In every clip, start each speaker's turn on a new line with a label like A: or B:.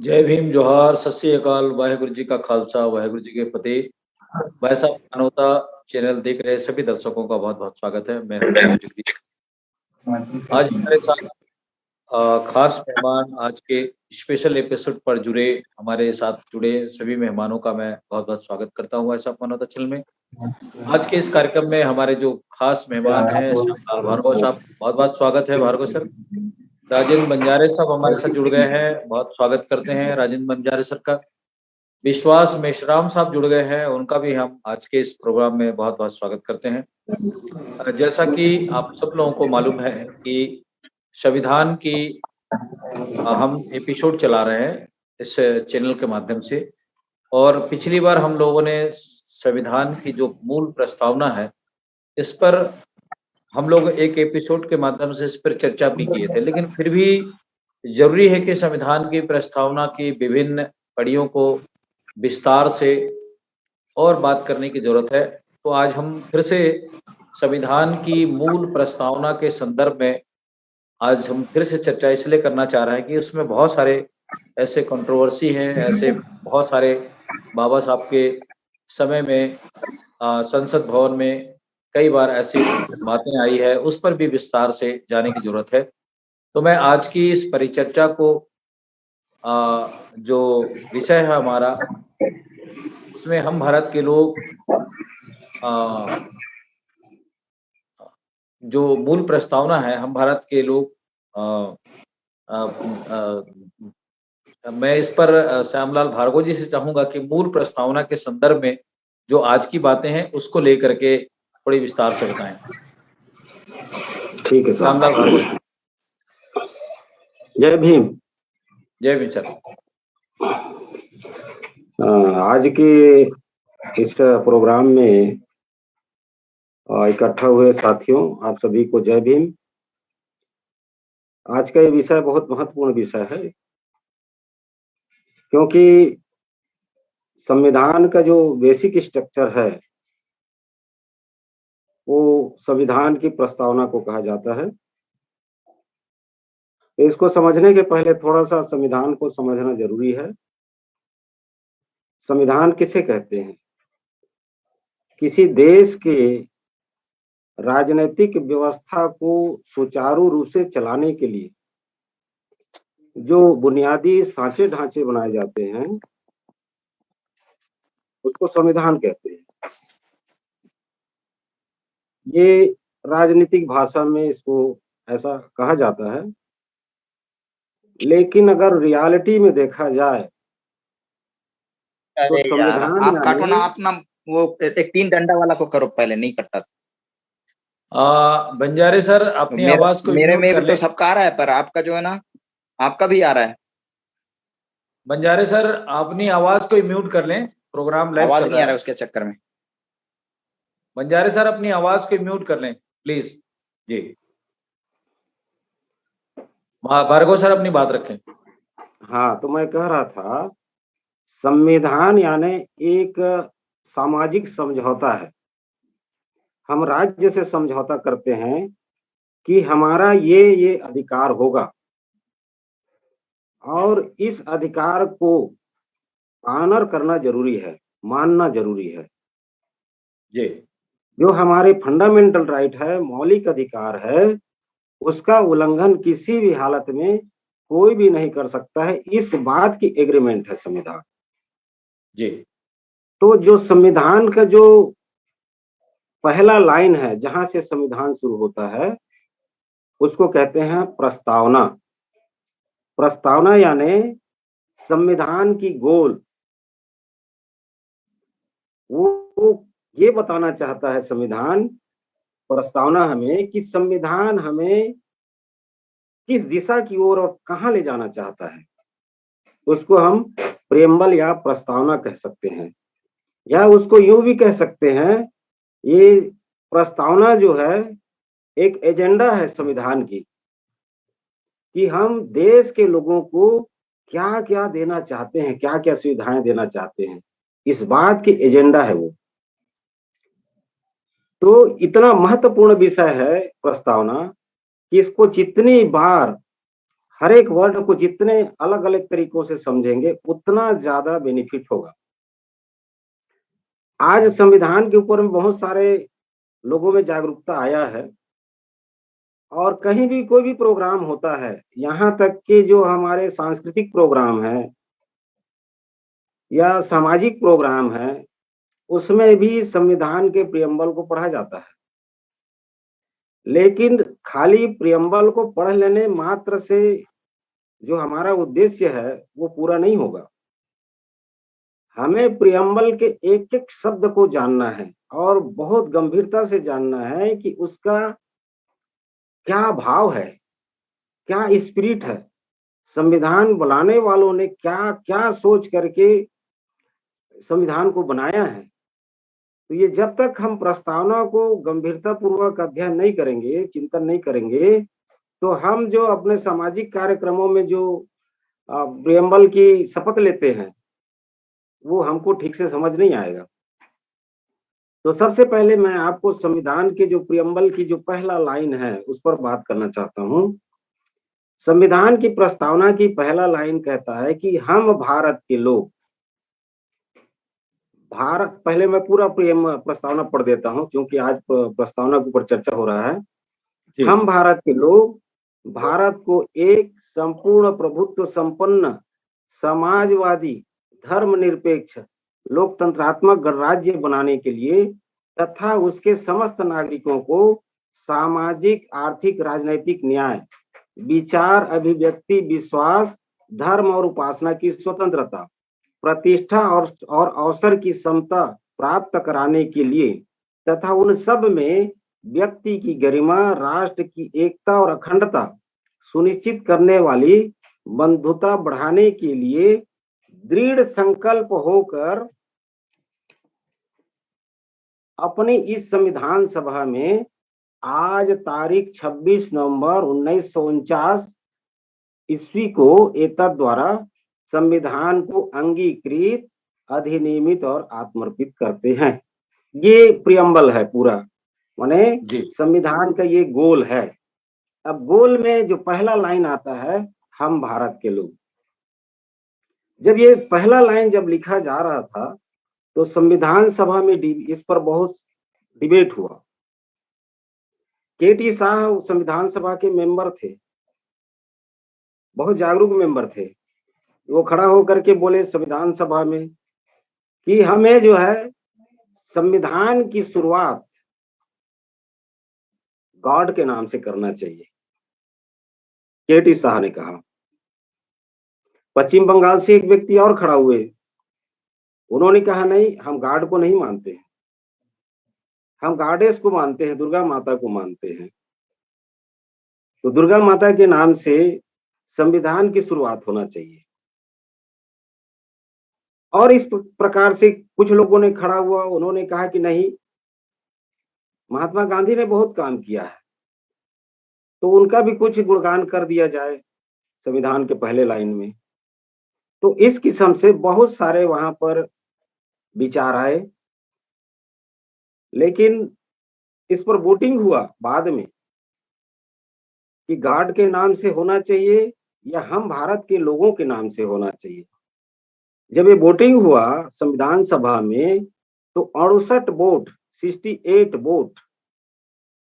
A: जय भीम, जोहार, सत श्री अकाल, वाहेगुरु जी का खालसा, वाहेगुरु जी के फतेह। भाई साहब, मानवता चैनल देख रहे सभी दर्शकों का बहुत बहुत स्वागत है। मेरा नाम है जगदीश। आज हमारे साथ खास मेहमान, आज के स्पेशल एपिसोड पर जुड़े हमारे साथ जुड़े सभी मेहमानों का मैं बहुत बहुत स्वागत करता हूँ ऐसा मानवता चैनल में। आज के इस कार्यक्रम में हमारे जो खास मेहमान हैं, श्यामलाल भार्गव साहब, बहुत बहुत स्वागत है भार्गव सर। राजेंद्र बंजारे साहब हमारे साथ जुड़ गए हैं, बहुत स्वागत करते हैं राजेंद्र बंजारे सर का। विश्वास मेश्राम साहब जुड़ गए हैं, उनका भी हम आज के इस प्रोग्राम में बहुत बहुत स्वागत करते हैं। जैसा कि आप सब लोगों को मालूम है कि संविधान की हम एपिसोड चला रहे हैं इस चैनल के माध्यम से। और पिछली बार हम लोगों ने संविधान की जो मूल प्रस्तावना है, इस पर हम लोग एक एपिसोड के माध्यम से इस पर चर्चा भी किए थे, लेकिन फिर भी जरूरी है कि संविधान की प्रस्तावना की विभिन्न कड़ियों को विस्तार से और बात करने की जरूरत है। तो आज हम फिर से संविधान की मूल प्रस्तावना के संदर्भ में आज हम फिर से चर्चा इसलिए करना चाह रहे हैं कि उसमें बहुत सारे ऐसे कंट्रोवर्सी हैं, ऐसे बहुत सारे बाबा साहब के समय में संसद भवन में कई बार ऐसी बातें आई है, उस पर भी विस्तार से जाने की जरूरत है। तो मैं आज की इस परिचर्चा को जो विषय है हमारा, उसमें हम भारत के लोग जो मूल प्रस्तावना है, हम भारत के लोग मैं इस पर श्यामलाल भार्गव जी से चाहूंगा कि मूल प्रस्तावना के संदर्भ में जो आज की बातें हैं उसको लेकर के थोड़ी विस्तार से बताएं।
B: ठीक है
A: श्यामलाल भार्गव।
B: जय भीम।
A: जय भीम सर।
B: आज के इस प्रोग्राम में इकट्ठा हुए साथियों, आप सभी को जय भीम। आज का ये विषय बहुत महत्वपूर्ण विषय है, क्योंकि संविधान का जो बेसिक स्ट्रक्चर है वो संविधान की प्रस्तावना को कहा जाता है। तो इसको समझने के पहले थोड़ा सा संविधान को समझना जरूरी है। संविधान किसे कहते हैं? किसी देश के राजनीतिक व्यवस्था को सुचारू रूप से चलाने के लिए जो बुनियादी सांचे ढांचे बनाए जाते हैं उसको संविधान कहते हैं। ये राजनीतिक भाषा में इसको ऐसा कहा जाता है, लेकिन अगर रियलिटी में देखा जाए तो संविधान
C: आप काटो ना, आप ना वो एक 3 डंडा वाला को करो, पहले नहीं करता था।
A: बंजारे सर अपनी आवाज को
C: मेरे
A: म्यूट
C: में
A: कर
C: भी
A: लें।
C: तो सबका आ रहा है, पर आपका जो है ना, आपका भी आ रहा है।
A: बंजारे सर अपनी आवाज को म्यूट कर लें, प्रोग्राम लाइव
C: आवाज
A: चल
C: नहीं
A: रहा
C: आ रहा
A: है।
C: उसके चक्कर में।
A: बंजारे सर अपनी आवाज को म्यूट कर लें प्लीज जी। भार्गव सर अपनी बात रखें।
B: हाँ, तो मैं कह रहा था संविधान यानी एक सामाजिक समझौता है। हम राज्य से समझौता करते हैं कि हमारा ये अधिकार होगा और इस अधिकार को ऑनर करना जरूरी है, मानना जरूरी है।
A: जी।
B: जो हमारे फंडामेंटल राइट है, मौलिक अधिकार है, उसका उल्लंघन किसी भी हालत में कोई भी नहीं कर सकता है। इस बात की एग्रीमेंट है संविधान।
A: जी।
B: तो जो संविधान का जो पहला लाइन है, जहां से संविधान शुरू होता है, उसको कहते हैं प्रस्तावना। प्रस्तावना यानी संविधान की गोल, वो ये बताना चाहता है संविधान, प्रस्तावना हमें, कि संविधान हमें किस दिशा की ओर और कहां ले जाना चाहता है। उसको हम प्रेम्बल या प्रस्तावना कह सकते हैं, या उसको यूं भी कह सकते हैं, ये प्रस्तावना जो है एक एजेंडा है संविधान की, कि हम देश के लोगों को क्या क्या देना चाहते हैं, क्या क्या सुविधाएं देना चाहते हैं, इस बात की एजेंडा है वो। तो इतना महत्वपूर्ण विषय है प्रस्तावना कि इसको जितनी बार हर एक वर्ड को जितने अलग अलग तरीकों से समझेंगे उतना ज्यादा बेनिफिट होगा। आज संविधान के ऊपर में बहुत सारे लोगों में जागरूकता आया है और कहीं भी कोई भी प्रोग्राम होता है, यहाँ तक कि जो हमारे सांस्कृतिक प्रोग्राम है या सामाजिक प्रोग्राम है, उसमें भी संविधान के प्रियम्बल को पढ़ा जाता है। लेकिन खाली प्रियम्बल को पढ़ लेने मात्र से जो हमारा उद्देश्य है वो पूरा नहीं होगा। हमें प्रियम्बल के एक एक शब्द को जानना है और बहुत गंभीरता से जानना है कि उसका क्या भाव है, क्या स्पिरिट है, संविधान बनाने वालों ने क्या क्या सोच करके संविधान को बनाया है। तो ये जब तक हम प्रस्तावना को गंभीरता पूर्वक अध्ययन नहीं करेंगे, चिंतन नहीं करेंगे, तो हम जो अपने सामाजिक कार्यक्रमों में जो प्रियम्बल की शपथ लेते हैं वो हमको ठीक से समझ नहीं आएगा। तो सबसे पहले मैं आपको संविधान के जो प्रियम्बल की जो पहला लाइन है उस पर बात करना चाहता हूं। संविधान की प्रस्तावना की पहला लाइन कहता है कि हम भारत के लोग, भारत, पहले मैं पूरा प्रस्तावना पढ़ देता हूं क्योंकि आज प्रस्तावना के ऊपर चर्चा हो रहा है। हम भारत के लोग भारत को एक संपूर्ण प्रभुत्व संपन्न समाजवादी धर्मनिरपेक्ष लोकतंत्रात्मक गणराज्य बनाने के लिए तथा उसके समस्त नागरिकों को सामाजिक, आर्थिक, राजनैतिक न्याय, विचार, अभिव्यक्ति, विश्वास, धर्म और उपासना की स्वतंत्रता, प्रतिष्ठा और अवसर की समता प्राप्त कराने के लिए तथा उन सब में व्यक्ति की गरिमा, राष्ट्र की एकता और अखंडता सुनिश्चित करने वाली बंधुता बढ़ाने के लिए दृढ़ संकल्प होकर अपनी इस संविधान सभा में आज तारीख 26 नवंबर 1949 ईस्वी को एतद द्वारा संविधान को अंगीकृत, अधिनियमित और आत्मर्पित करते हैं। ये प्रियम्बल है पूरा, माने संविधान का ये गोल है। अब गोल में जो पहला लाइन आता है, हम भारत के लोग, जब ये पहला लाइन जब लिखा जा रहा था तो संविधान सभा में इस पर बहुत डिबेट हुआ। केटी शाह संविधान सभा के मेंबर थे, बहुत जागरूक मेंबर थे। वो खड़ा होकर के बोले संविधान सभा में कि हमें जो है संविधान की शुरुआत गॉड के नाम से करना चाहिए। केटी शाह ने कहा। पश्चिम बंगाल से एक व्यक्ति और खड़ा हुए, उन्होंने कहा नहीं, हम गॉड को नहीं मानते, हम गॉडेस को मानते हैं, दुर्गा माता को मानते हैं। तो दुर्गा माता के नाम से संविधान की शुरुआत होना चाहिए। और इस प्रकार से कुछ लोगों ने खड़ा हुआ, उन्होंने कहा कि नहीं, महात्मा गांधी ने बहुत काम किया है तो उनका भी कुछ गुणगान कर दिया जाए संविधान के पहले लाइन में। तो इस किस्म से बहुत सारे वहां पर विचार आए, लेकिन इस पर वोटिंग हुआ बाद में कि गॉड के नाम से होना चाहिए या हम भारत के लोगों के नाम से होना चाहिए। जब ये वोटिंग हुआ संविधान सभा में तो 68 वोट, 68 वोट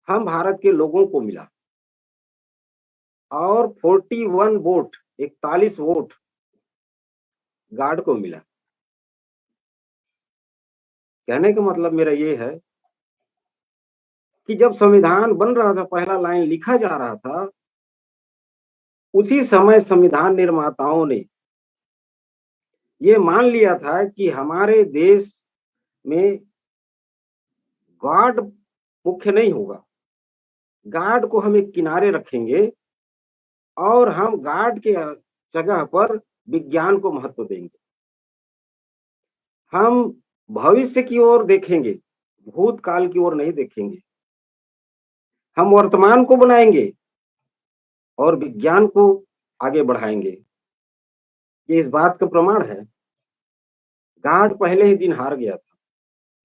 B: हम भारत के लोगों को मिला और 41 वोट, 41 वोट गॉड को मिला। कहने का मतलब मेरा ये है कि जब संविधान बन रहा था, पहला लाइन लिखा जा रहा था, उसी समय संविधान निर्माताओं ने ये मान लिया था कि हमारे देश में गॉड मुख्य नहीं होगा, गॉड को हम एक किनारे रखेंगे और हम गॉड के जगह पर विज्ञान को महत्व देंगे। हम भविष्य की ओर देखेंगे, भूतकाल की ओर नहीं देखेंगे। हम वर्तमान को बनाएंगे और विज्ञान को आगे बढ़ाएंगे। ये इस बात का प्रमाण है। गॉड पहले ही दिन हार गया था,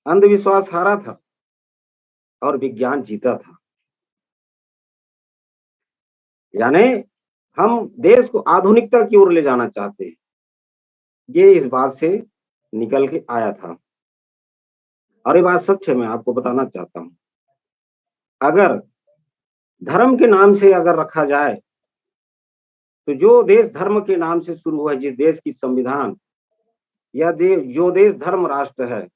B: अंधविश्वास हारा था और विज्ञान जीता था। यानी हम देश को आधुनिकता की ओर ले जाना चाहते हैं। ये इस बात से निकल के आया था और ये बात सच है, मैं आपको बताना चाहता हूँ। अगर धर्म के नाम से अगर रखा जाए तो जो देश धर्म के नाम से शुरू हुआ है, जिस देश की संविधान या जो देश धर्म राष्ट्र है,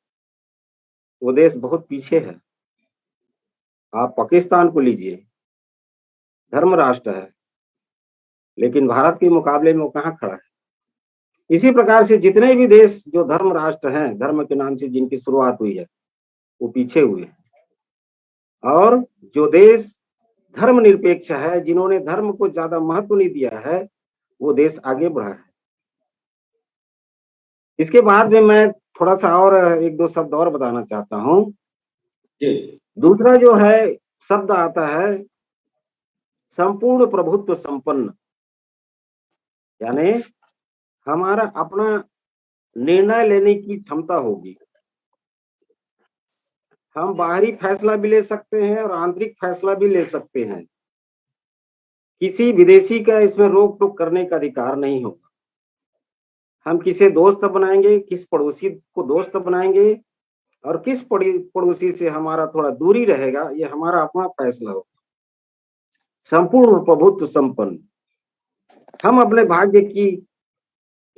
B: वो देश बहुत पीछे है। आप पाकिस्तान को लीजिए, धर्म राष्ट्र है, लेकिन भारत के मुकाबले में वो कहाँ खड़ा है। इसी प्रकार से जितने भी देश जो धर्म राष्ट्र हैं, धर्म के नाम से जिनकी शुरुआत हुई है, वो पीछे हुए हैं। और जो देश धर्म निरपेक्ष है, जिन्होंने धर्म को ज्यादा महत्व नहीं दिया है, वो देश आगे बढ़ा है। इसके बाद में मैं थोड़ा सा और एक दो शब्द और बताना चाहता हूँ। दूसरा जो है शब्द आता है संपूर्ण प्रभुत्व संपन्न, यानी हमारा अपना निर्णय लेने की क्षमता होगी। हम बाहरी फैसला भी ले सकते हैं और आंतरिक फैसला भी ले सकते हैं। किसी विदेशी का इसमें रोक टोक करने का अधिकार नहीं होगा। हम किसे दोस्त बनाएंगे, किस पड़ोसी को दोस्त बनाएंगे और किस पड़ोसी से हमारा थोड़ा दूरी रहेगा, ये हमारा अपना फैसला होगा। संपूर्ण प्रभुत्व संपन्न, हम अपने भाग्य की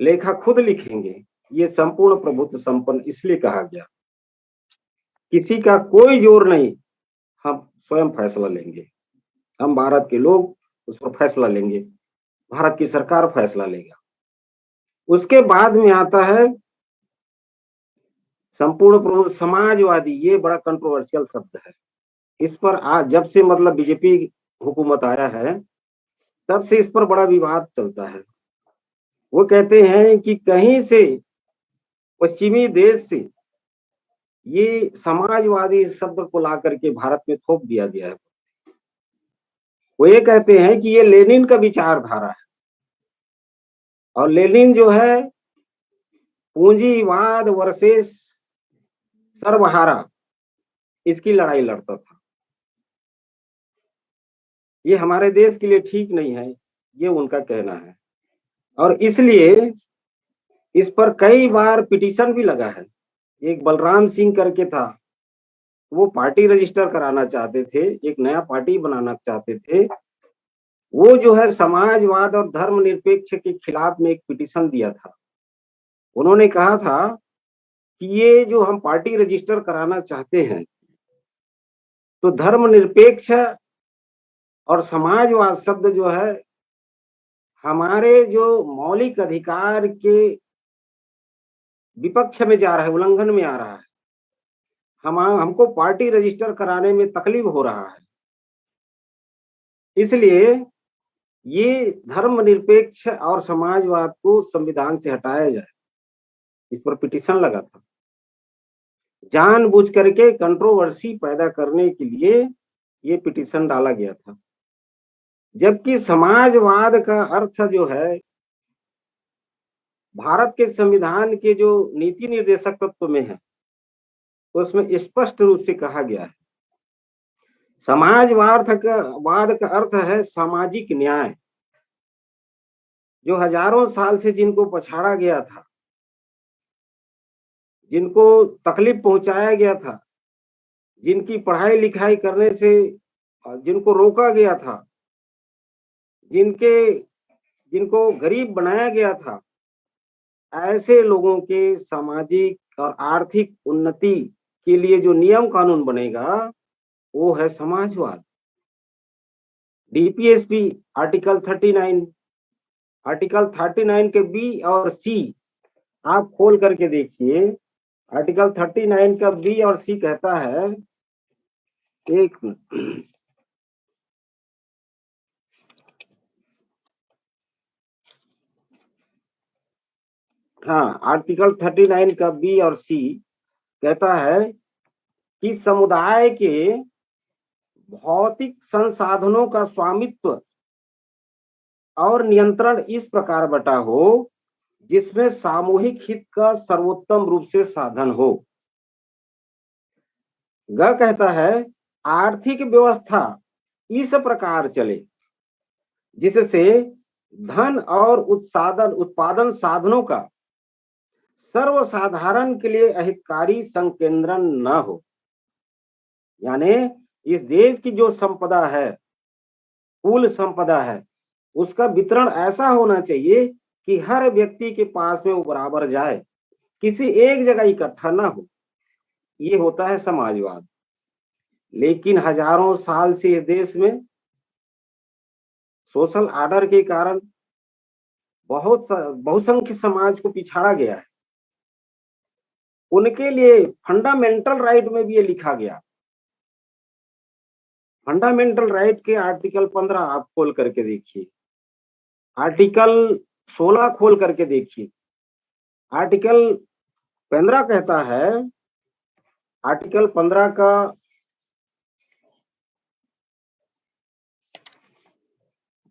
B: लेखा खुद लिखेंगे। ये संपूर्ण प्रभुत्व संपन्न इसलिए कहा गया, किसी का कोई जोर नहीं, हम स्वयं फैसला लेंगे। हम भारत के लोग उस पर फैसला लेंगे, भारत की सरकार फैसला लेगा। उसके बाद में आता है संपूर्ण प्रभुत्व समाजवादी। ये बड़ा कंट्रोवर्शियल शब्द है। इस पर आज जब से मतलब बीजेपी हुकूमत आया है, तब से इस पर बड़ा विवाद चलता है। वो कहते हैं कि कहीं से पश्चिमी देश से ये समाजवादी शब्द को ला करके भारत में थोप दिया गया है। वो ये कहते हैं कि ये लेनिन का विचारधारा है और लेनिन जो है पूंजीवाद वर्सेस सर्वहारा, इसकी लड़ाई लड़ता था। ये हमारे देश के लिए ठीक नहीं है, ये उनका कहना है। और इसलिए इस पर कई बार पिटीशन भी लगा है। एक बलराम सिंह करके था, वो पार्टी रजिस्टर कराना चाहते थे, एक नया पार्टी बनाना चाहते थे। वो जो है समाजवाद और धर्मनिरपेक्ष के खिलाफ में एक पिटीशन दिया था। उन्होंने कहा था कि ये जो हम पार्टी रजिस्टर कराना चाहते हैं, तो धर्मनिरपेक्ष और समाजवाद शब्द जो है हमारे जो मौलिक अधिकार के विपक्ष में जा रहा है, उल्लंघन में आ रहा है। हमको पार्टी रजिस्टर कराने में तकलीफ हो रहा है। इसलिए ये धर्मनिरपेक्ष और समाजवाद को संविधान से हटाया जाए, इस पर पिटीशन लगा था। जानबूझ करके कंट्रोवर्सी पैदा करने के लिए ये पिटीशन डाला गया था। जबकि समाजवाद का अर्थ जो है भारत के संविधान के जो नीति निर्देशक तत्व में है, उसमें स्पष्ट रूप से कहा गया है। समाजवाद का अर्थ है सामाजिक न्याय। जो हजारों साल से जिनको पछाड़ा गया था, जिनको तकलीफ पहुंचाया गया था, जिनकी पढ़ाई लिखाई करने से जिनको रोका गया था, जिनको गरीब बनाया गया था, ऐसे लोगों के सामाजिक और आर्थिक उन्नति के लिए जो नियम कानून बनेगा, वो है समाजवाद। डीपीएसपी आर्टिकल 39 के बी और सी आप खोल करके देखिए। आर्टिकल 39 का बी और सी कहता है, एक हाँ, आर्टिकल 39 का बी और सी कहता है कि समुदाय के भौतिक संसाधनों का स्वामित्व और नियंत्रण इस प्रकार बटा हो जिसमें सामूहिक हित का सर्वोत्तम रूप से साधन हो। ग कहता है आर्थिक व्यवस्था इस प्रकार चले जिससे धन और उत्पादन साधनों का सर्वसाधारण के लिए अहितकारी संकेंद्रण न हो। यानी इस देश की जो संपदा है, कुल संपदा है, उसका वितरण ऐसा होना चाहिए कि हर व्यक्ति के पास में वो बराबर जाए, किसी एक जगह इकट्ठा ना हो। ये होता है समाजवाद। लेकिन हजारों साल से इस देश में सोशल ऑर्डर के कारण बहुसंख्य समाज को पिछाड़ा गया है। उनके लिए फंडामेंटल राइट में भी ये लिखा गया। फंडामेंटल राइट के आर्टिकल 15 आप खोल करके देखिए, आर्टिकल 16 खोल करके देखिए। आर्टिकल 15 कहता है, आर्टिकल 15 का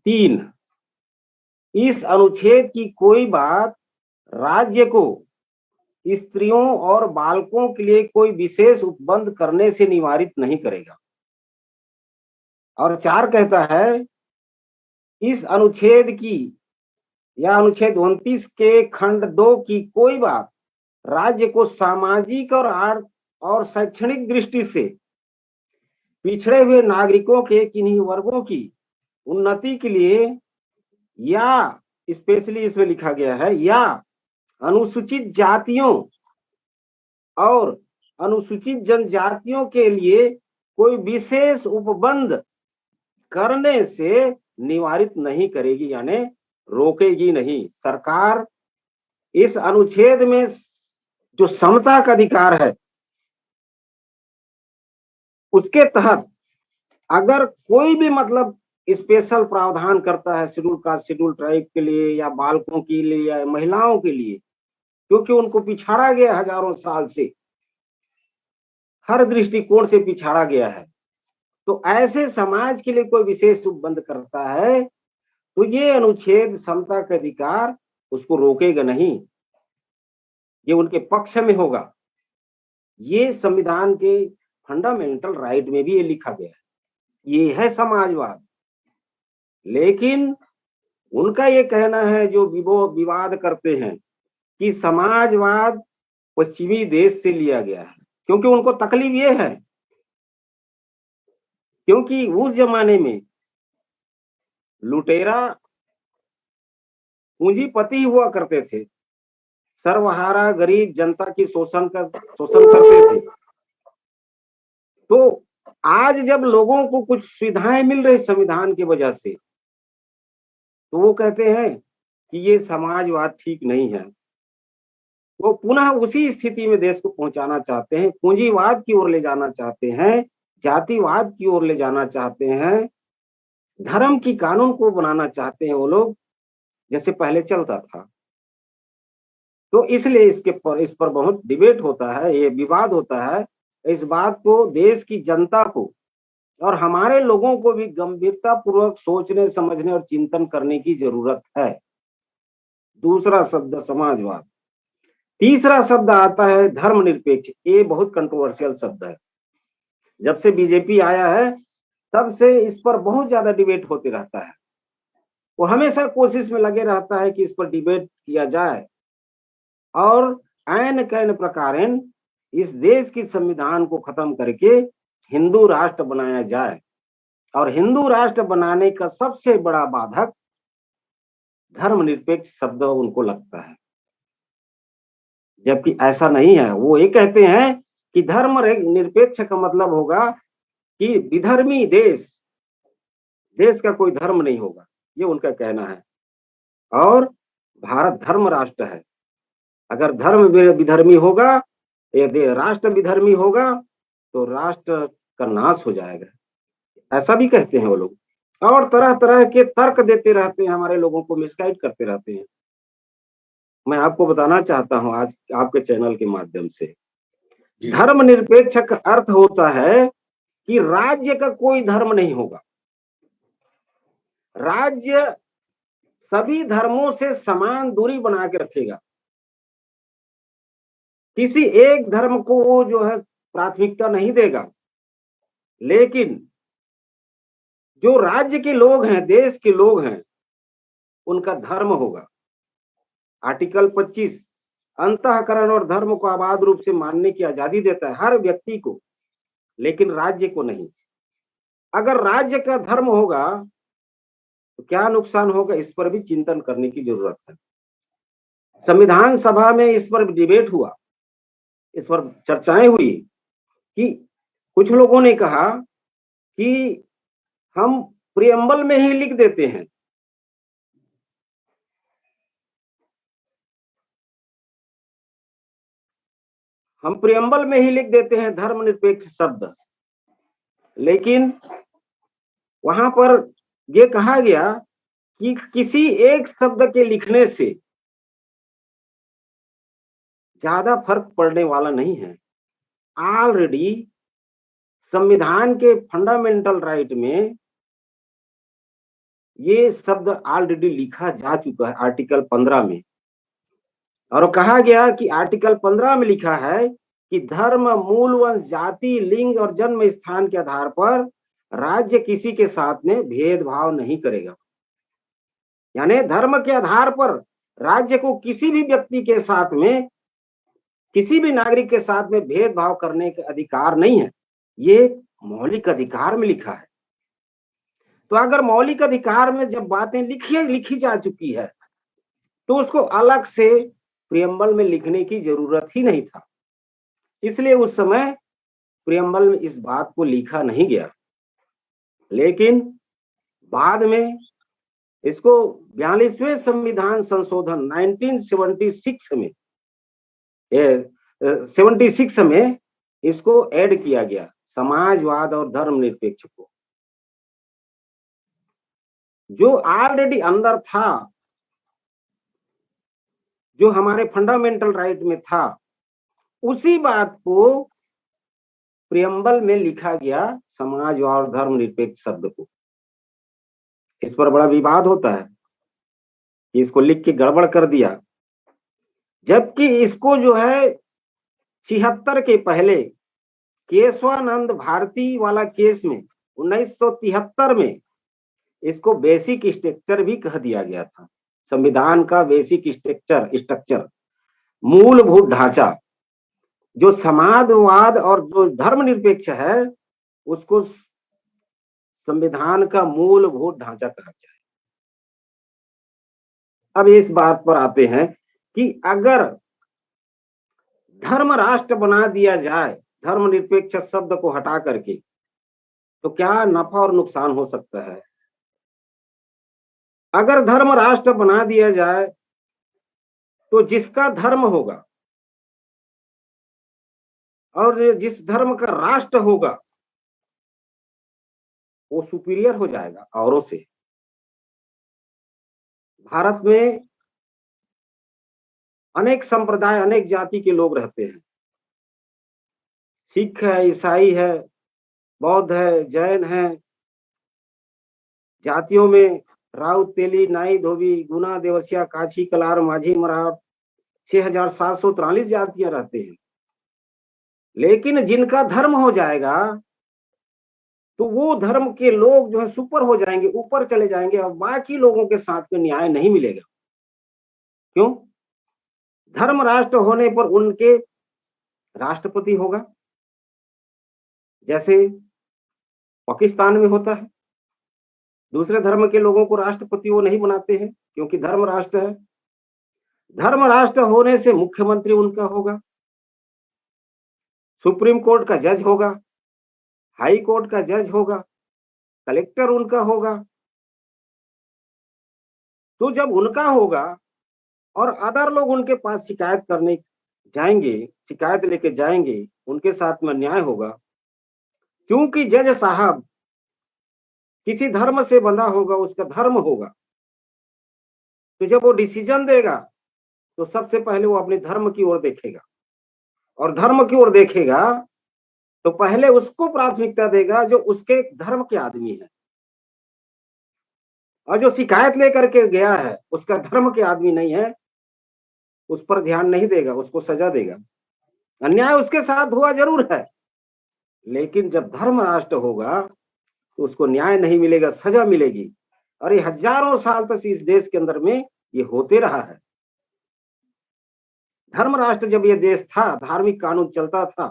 B: 3, इस अनुच्छेद की कोई बात राज्य को स्त्रियों और बालकों के लिए कोई विशेष उपबंध करने से निवारित नहीं करेगा। और 4 कहता है, इस अनुच्छेद की या अनुच्छेद 29 के खंड 2 की कोई बात राज्य को सामाजिक और शैक्षणिक दृष्टि से पिछड़े हुए नागरिकों के किन्हीं वर्गों की उन्नति के लिए या स्पेशली इसमें लिखा गया है, या अनुसूचित जातियों और अनुसूचित जनजातियों के लिए कोई विशेष उपबंध करने से निवारित नहीं करेगी, यानी रोकेगी नहीं। सरकार इस अनुच्छेद में जो समता का अधिकार है, उसके तहत अगर कोई भी मतलब स्पेशल प्रावधान करता है शेड्यूल कास्ट शेड्यूल ट्राइब के लिए या बालकों के लिए या महिलाओं के लिए, क्योंकि उनको पिछाड़ा गया हजारों साल से, हर दृष्टिकोण से पिछाड़ा गया है, तो ऐसे समाज के लिए कोई विशेष उपबंध करता है तो ये अनुच्छेद समता का अधिकार उसको रोकेगा नहीं, ये उनके पक्ष में होगा। ये संविधान के फंडामेंटल राइट में भी ये लिखा गया है। ये है समाजवाद। लेकिन उनका ये कहना है, जो विवाद करते हैं, कि समाजवाद पश्चिमी देश से लिया गया है, क्योंकि उनको तकलीफ ये है, क्योंकि उस जमाने में लुटेरा पूंजीपति हुआ करते थे, सर्वहारा गरीब जनता की शोषण करते थे। तो आज जब लोगों को कुछ सुविधाएं मिल रही संविधान की वजह से, तो वो कहते हैं कि ये समाजवाद ठीक नहीं है। वो पुनः उसी स्थिति में देश को पहुंचाना चाहते हैं, पूंजीवाद की ओर ले जाना चाहते हैं, जातिवाद की ओर ले जाना चाहते हैं, धर्म की कानून को बनाना चाहते हैं वो लोग, जैसे पहले चलता था। तो इसलिए इस पर बहुत डिबेट होता है, ये विवाद होता है। इस बात को देश की जनता को और हमारे लोगों को भी गंभीरता पूर्वक सोचने, समझने और चिंतन करने की जरूरत है। दूसरा शब्द समाजवाद। तीसरा शब्द आता है धर्मनिरपेक्ष। ये बहुत कंट्रोवर्शियल शब्द है। जब से बीजेपी आया है तब से इस पर बहुत ज्यादा डिबेट होते रहता है। वो हमेशा कोशिश में लगे रहता है कि इस पर डिबेट किया जाए और ऐन कैन प्रकारेण इस देश की संविधान को खत्म करके हिंदू राष्ट्र बनाया जाए। और हिंदू राष्ट्र बनाने का सबसे बड़ा बाधक धर्मनिरपेक्ष शब्द उनको लगता है, जबकि ऐसा नहीं है। वो ये कहते हैं कि धर्म निरपेक्ष का मतलब होगा कि विधर्मी देश का कोई धर्म नहीं होगा, ये उनका कहना है। और भारत धर्म राष्ट्र है। अगर धर्म विधर्मी होगा, यदि राष्ट्र विधर्मी होगा, तो राष्ट्र का नाश हो जाएगा, ऐसा भी कहते हैं वो लोग। और तरह तरह के तर्क देते रहते हैं, हमारे लोगों को मिसगाइड करते रहते हैं। मैं आपको बताना चाहता हूं आज आपके चैनल के माध्यम से, धर्मनिरपेक्ष का अर्थ होता है कि राज्य का कोई धर्म नहीं होगा। राज्य सभी धर्मों से समान दूरी बना के रखेगा। किसी एक धर्म को वो जो है प्राथमिकता नहीं देगा। लेकिन जो राज्य के लोग हैं, देश के लोग हैं, उनका धर्म होगा। आर्टिकल 25 अंतःकरण और धर्म को अबाध रूप से मानने की आजादी देता है हर व्यक्ति को, लेकिन राज्य को नहीं। अगर राज्य का धर्म होगा तो क्या नुकसान होगा, इस पर भी चिंतन करने की जरूरत है। संविधान सभा में इस पर डिबेट हुआ, इस पर चर्चाएं हुई कि कुछ लोगों ने कहा कि हम प्रियम्बल में ही लिख देते हैं, हम प्रियम्बल में ही लिख देते हैं धर्मनिरपेक्ष शब्द। लेकिन वहां पर यह कहा गया कि किसी एक शब्द के लिखने से ज्यादा फर्क पड़ने वाला नहीं है। ऑलरेडी संविधान के फंडामेंटल राइट में ये शब्द ऑलरेडी लिखा जा चुका है आर्टिकल 15 में, और कहा गया कि आर्टिकल 15 में लिखा है कि धर्म, मूल वंश, जाति, लिंग और जन्म स्थान के आधार पर राज्य किसी के साथ में भेदभाव नहीं करेगा। यानी धर्म के आधार पर राज्य को किसी भी व्यक्ति के साथ में, किसी भी नागरिक के साथ में भेदभाव करने का अधिकार नहीं है। ये मौलिक अधिकार में लिखा है। तो अगर मौलिक अधिकार में जब बातें लिखी जा चुकी है तो उसको अलग से प्रियम्बल में लिखने की जरूरत ही नहीं था। इसलिए उस समय प्रियम्बल में इस बात को लिखा नहीं गया। लेकिन बाद में इसको 42वें संविधान संशोधन 1976 में 76 में इसको ऐड किया गया, समाजवाद और धर्मनिरपेक्ष को। जो ऑलरेडी अंदर था, जो हमारे फंडामेंटल राइट में था, उसी बात को प्रियम्बल में लिखा गया, समाजवाद और धर्मनिरपेक्ष शब्द को। इस पर बड़ा विवाद होता है कि इसको लिख के गड़बड़ कर दिया, जबकि इसको जो है 76 के पहले केशवानंद भारती वाला केस में 1973 में इसको बेसिक स्ट्रक्चर भी कह दिया गया था। संविधान का बेसिक स्ट्रक्चर, मूलभूत ढांचा, जो समाजवाद और जो धर्मनिरपेक्ष है उसको संविधान का मूलभूत ढांचा कहा गया है। अब इस बात पर आते हैं कि अगर धर्म राष्ट्र बना दिया जाए धर्मनिरपेक्ष शब्द को हटा करके, तो क्या नफा और नुकसान हो सकता है। अगर धर्म राष्ट्र बना दिया जाए तो जिसका धर्म होगा और जिस धर्म का राष्ट्र होगा वो सुपीरियर हो जाएगा औरों से। भारत में अनेक संप्रदाय, अनेक जाति के लोग रहते हैं। सिख है, ईसाई है, बौद्ध है, जैन है। जातियों में राउत, तेली, नाई, धोबी, गुना, देवसिया, काछी, कलार, माझी, मरार 6743 जातियां रहते हैं। लेकिन जिनका धर्म हो जाएगा तो वो धर्म के लोग जो है सुपर हो जाएंगे, ऊपर चले जाएंगे, और बाकी लोगों के साथ में न्याय नहीं मिलेगा। क्यों? धर्म राष्ट्र होने पर उनके राष्ट्रपति होगा, जैसे पाकिस्तान में होता है। दूसरे धर्म के लोगों को राष्ट्रपति वो नहीं बनाते हैं क्योंकि धर्म राष्ट्र है। धर्म राष्ट्र होने से मुख्यमंत्री उनका होगा, सुप्रीम कोर्ट का जज होगा, हाई कोर्ट का जज होगा, कलेक्टर उनका होगा। तो जब उनका होगा और अदर लोग उनके पास शिकायत करने जाएंगे, शिकायत लेके जाएंगे, उनके साथ में न्याय होगा। क्योंकि जज साहब किसी धर्म से बंधा होगा, उसका धर्म होगा, तो जब वो डिसीजन देगा तो सबसे पहले वो अपने धर्म की ओर देखेगा, और धर्म की ओर देखेगा तो पहले उसको प्राथमिकता देगा जो उसके धर्म के आदमी है, और जो शिकायत लेकर के गया है उसका धर्म के आदमी नहीं है, उस पर ध्यान नहीं देगा, उसको सजा देगा। अन्याय उसके साथ हुआ जरूर है, लेकिन जब धर्म राष्ट्र होगा तो उसको न्याय नहीं मिलेगा, सजा मिलेगी। और ये हजारों साल तक इस देश के अंदर में ये होते रहा है। धर्म राष्ट्र जब ये देश था, धार्मिक कानून चलता था,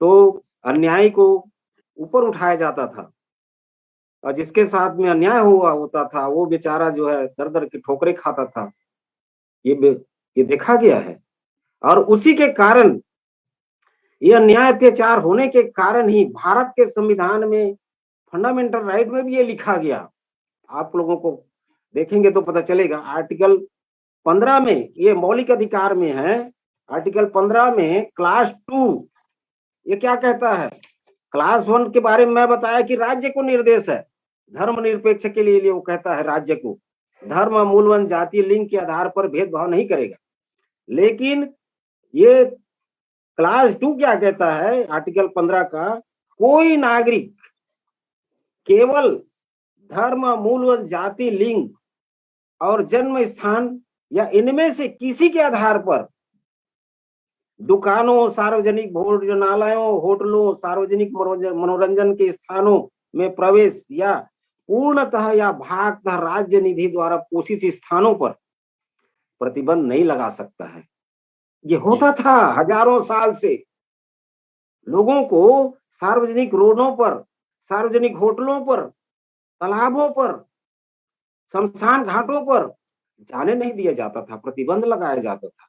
B: तो अन्याय को ऊपर उठाया जाता था और जिसके साथ में अन्याय हुआ होता था वो बेचारा जो है दर दर की ठोकरें खाता था। ये देखा गया है और उसी के कारण, ये अन्याय अत्याचार होने के कारण ही भारत के संविधान में फंडामेंटल राइट में भी ये लिखा गया। आप लोगों को देखेंगे तो पता चलेगा, आर्टिकल 15 में, ये मौलिक अधिकार में है, आर्टिकल 15 में क्लास 2 ये क्या कहता है? क्लास 1 के बारे में मैं बताया कि राज्य को निर्देश है धर्मनिरपेक्ष के लिए वो कहता है राज्य को धर्म, मूलवन, जाति, लिंग के आधार पर भेदभाव नहीं करेगा। लेकिन ये क्लास 2 क्या कहता है आर्टिकल 15 का? कोई नागरिक केवल धर्म, मूलवन, जाति, लिंग और जन्म स्थान या इनमें से किसी के आधार पर दुकानों, सार्वजनिक भोजनालयों, होटलों, सार्वजनिक मनोरंजन के स्थानों में प्रवेश या पूर्णतः या भागतः राज्य निधि द्वारा पोषित स्थानों पर प्रतिबंध नहीं लगा सकता है। ये होता था हजारों साल से। लोगों को सार्वजनिक रोडों पर, सार्वजनिक होटलों पर, तालाबों पर, शमशान घाटों पर जाने नहीं दिया जाता था, प्रतिबंध लगाया जाता था।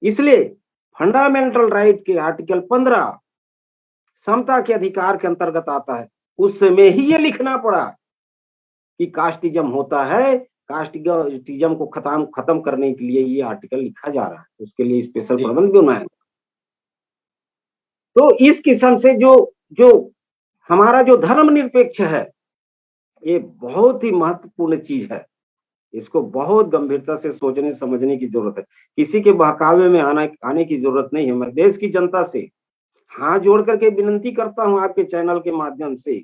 B: इसलिए फंडामेंटल राइट के आर्टिकल 15 समता के अधिकार के अंतर्गत आता है। उस समय ही ये लिखना पड़ा कि कास्टिज्म होता है, कास्टिज्म को खत्म करने के लिए ये आर्टिकल लिखा जा रहा है, उसके लिए स्पेशल प्रबंध भी बनाया। तो इस किस्म से जो हमारा जो धर्मनिरपेक्ष है, ये बहुत ही महत्वपूर्ण चीज है। इसको बहुत गंभीरता से सोचने समझने की जरूरत है। किसी के बहकावे में आने की जरूरत नहीं है। मैं देश की जनता से हाथ जोड़ करके विनती करता हूं आपके चैनल के माध्यम से,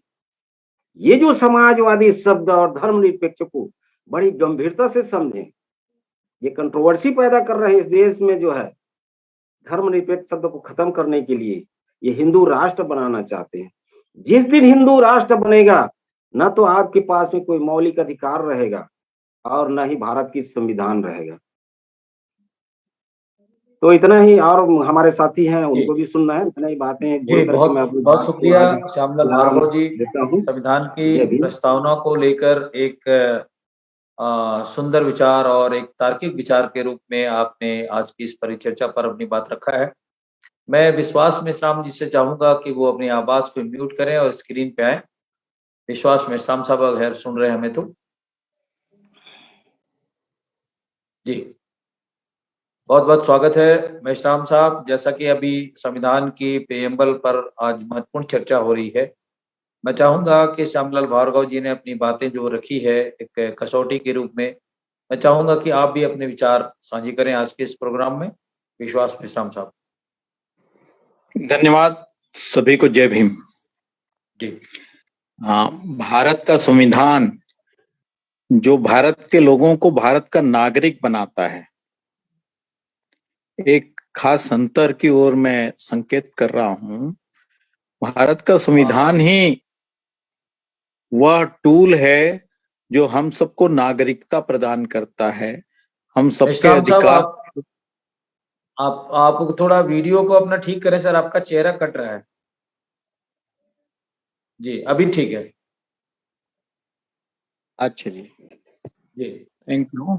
B: ये जो समाजवादी शब्द और धर्मनिरपेक्ष को बड़ी गंभीरता से समझें। ये कंट्रोवर्सी पैदा कर रहे हैं इस देश में जो है, धर्मनिरपेक्ष शब्द को खत्म करने के लिए ये हिंदू राष्ट्र बनाना चाहते हैं। जिस दिन हिंदू राष्ट्र बनेगा, ना तो आपके पास में कोई मौलिक अधिकार रहेगा और ना ही भारत की संविधान रहेगा। तो इतना ही, और हमारे साथी हैं उनको भी सुनना है, इतना ही बातें जोड़ करके मैं अपनी
A: बहुत शुक्रिया श्यामलाल भार्गव जी।
B: देता हूं।
A: संविधान की प्रस्तावना को लेकर एक सुंदर विचार और एक तार्किक विचार के रूप में आपने आज की इस परिचर्चा पर अपनी बात रखा है। मैं विश्वास मेश्राम जी से चाहूंगा कि वो अपनी आवाज को म्यूट करें और स्क्रीन पे आए। विश्वास मेश्राम साहब अगर सुन रहे हैं हमें तो जी, बहुत बहुत स्वागत है मेश्राम साहब। जैसा कि अभी संविधान की प्रेम्बल पर आज महत्वपूर्ण चर्चा हो रही है, मैं चाहूंगा कि श्यामलाल भार्गव जी ने अपनी बातें जो रखी है एक कसौटी के रूप में, मैं चाहूंगा कि आप भी अपने विचार साझी करें आज के इस प्रोग्राम में। विश्वास मेश्राम साहब।
D: धन्यवाद, सभी को जय भीम
A: जी।
D: भारत का संविधान जो भारत के लोगों को भारत का नागरिक बनाता है, एक खास अंतर की ओर मैं संकेत कर रहा हूं। भारत का संविधान ही वह टूल है जो हम सबको नागरिकता प्रदान करता है, हम सबके अधिकार।
A: आप थोड़ा वीडियो को अपना ठीक करें सर, आपका चेहरा कट रहा है। जी अभी ठीक है।
D: अच्छा जी,
A: थैंक
D: यू।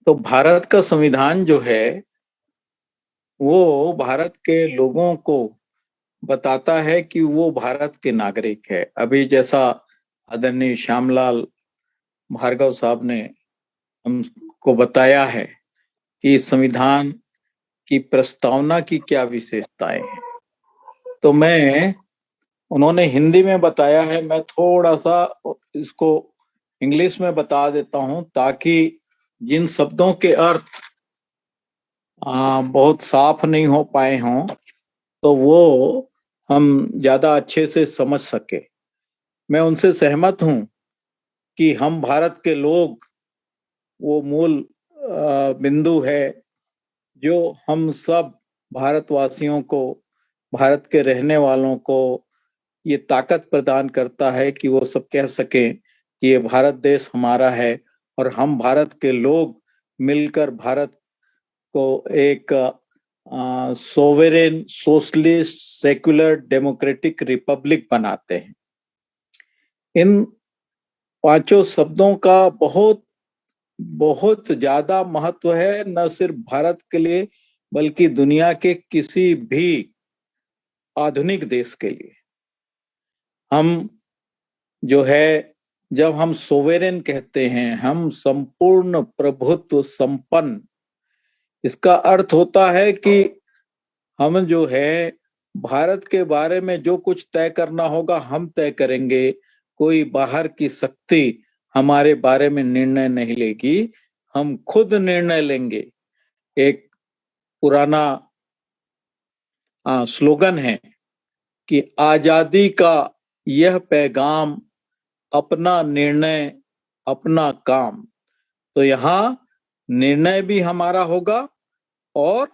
D: तो भारत का संविधान जो है वो भारत के लोगों को बताता है कि वो भारत के नागरिक है। अभी जैसा आदरणीय श्यामलाल भार्गव साहब ने हमको बताया है कि संविधान की प्रस्तावना की क्या विशेषताएं हैं, तो उन्होंने हिंदी में बताया है, मैं थोड़ा सा इसको इंग्लिश में बता देता हूं ताकि जिन शब्दों के अर्थ बहुत साफ नहीं हो पाए हों तो वो हम ज्यादा अच्छे से समझ सके। मैं उनसे सहमत हूं कि हम भारत के लोग वो मूल बिंदु है जो हम सब भारतवासियों को, भारत के रहने वालों को ये ताकत प्रदान करता है कि वो सब कह सकें कि ये भारत देश हमारा है और हम भारत के लोग मिलकर भारत को एक सोवेरेन सोशलिस्ट सेक्युलर डेमोक्रेटिक रिपब्लिक बनाते हैं। इन पांचों शब्दों का बहुत बहुत ज्यादा महत्व है, न सिर्फ भारत के लिए बल्कि दुनिया के किसी भी आधुनिक देश के लिए। हम जो है, जब हम सोवेरेन कहते हैं, हम संपूर्ण प्रभुत्व संपन्न, इसका अर्थ होता है कि हम जो है भारत के बारे में जो कुछ तय करना होगा हम तय करेंगे, कोई बाहर की शक्ति हमारे बारे में निर्णय नहीं लेगी, हम खुद निर्णय लेंगे। एक पुराना स्लोगन है कि आजादी का यह पैगाम, अपना निर्णय अपना काम। तो यहाँ निर्णय भी हमारा होगा और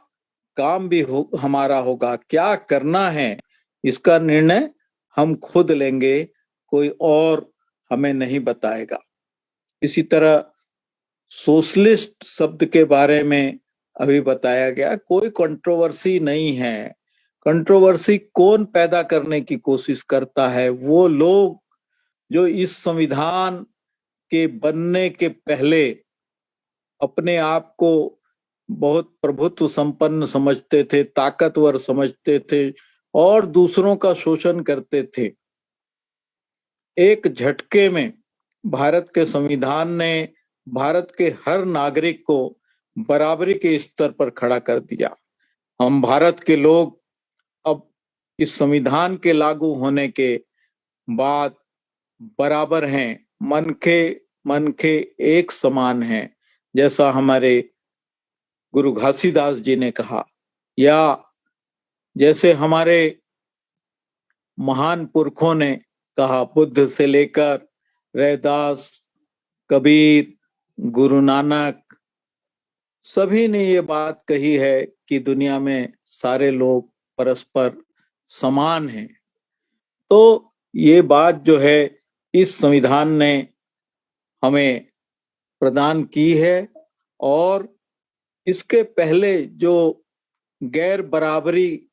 D: काम भी हमारा होगा। क्या करना है इसका निर्णय हम खुद लेंगे, कोई और हमें नहीं बताएगा। इसी तरह सोशलिस्ट शब्द के बारे में अभी बताया गया, कोई कंट्रोवर्सी नहीं है। कंट्रोवर्सी कौन पैदा करने की कोशिश करता है? वो लोग जो इस संविधान के बनने के पहले अपने आप को बहुत प्रभुत्व संपन्न समझते थे, ताकतवर समझते थे और दूसरों का शोषण करते थे। एक झटके में भारत के संविधान ने भारत के हर नागरिक को बराबरी के स्तर पर खड़ा कर दिया। हम भारत के लोग अब इस संविधान के लागू होने के बाद बराबर हैं, मन के एक समान हैं, जैसा हमारे गुरु घासीदास जी ने कहा, या जैसे हमारे महान पुरखों ने कहा, बुद्ध से लेकर रैदास, कबीर, गुरु नानक, सभी ने ये बात कही है कि दुनिया में सारे लोग परस्पर समान हैं। तो ये बात जो है इस संविधान ने हमें प्रदान की है। और इसके पहले जो गैर बराबरी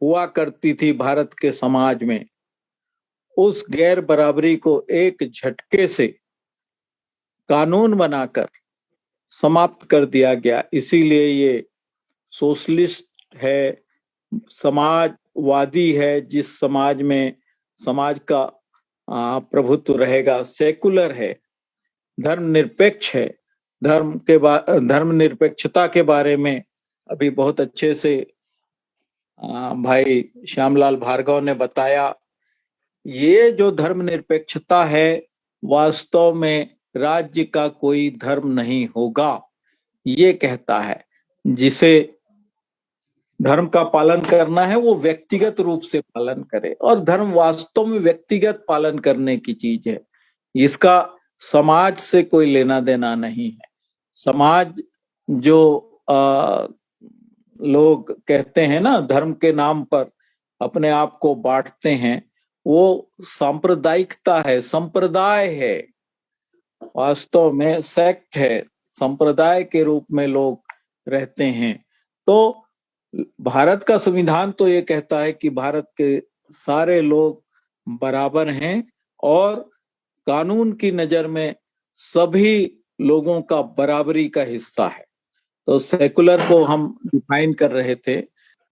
D: हुआ करती थी भारत के समाज में, उस गैर बराबरी को एक झटके से कानून बनाकर समाप्त कर दिया गया। इसीलिए ये सोशलिस्ट है, समाजवादी है, जिस समाज में समाज का प्रभुत्व रहेगा, सेकुलर है, धर्मनिरपेक्ष है। धर्मनिरपेक्षता के बारे में अभी बहुत अच्छे से भाई श्यामलाल भार्गव ने बताया। ये जो धर्मनिरपेक्षता है, वास्तव में राज्य का कोई धर्म नहीं होगा, ये कहता है। जिसे धर्म का पालन करना है वो व्यक्तिगत रूप से पालन करे, और धर्म वास्तव में व्यक्तिगत पालन करने की चीज है। इसका समाज से कोई लेना देना नहीं है। समाज जो लोग कहते हैं ना, धर्म के नाम पर अपने आप को बांटते हैं, वो सांप्रदायिकता है, संप्रदाय है, वास्तव में सेक्ट है, संप्रदाय के रूप में लोग रहते हैं। तो भारत का संविधान तो ये कहता है कि भारत के सारे लोग बराबर हैं और कानून की नजर में सभी लोगों का बराबरी का हिस्सा है। तो सेकुलर को हम डिफाइन कर रहे थे।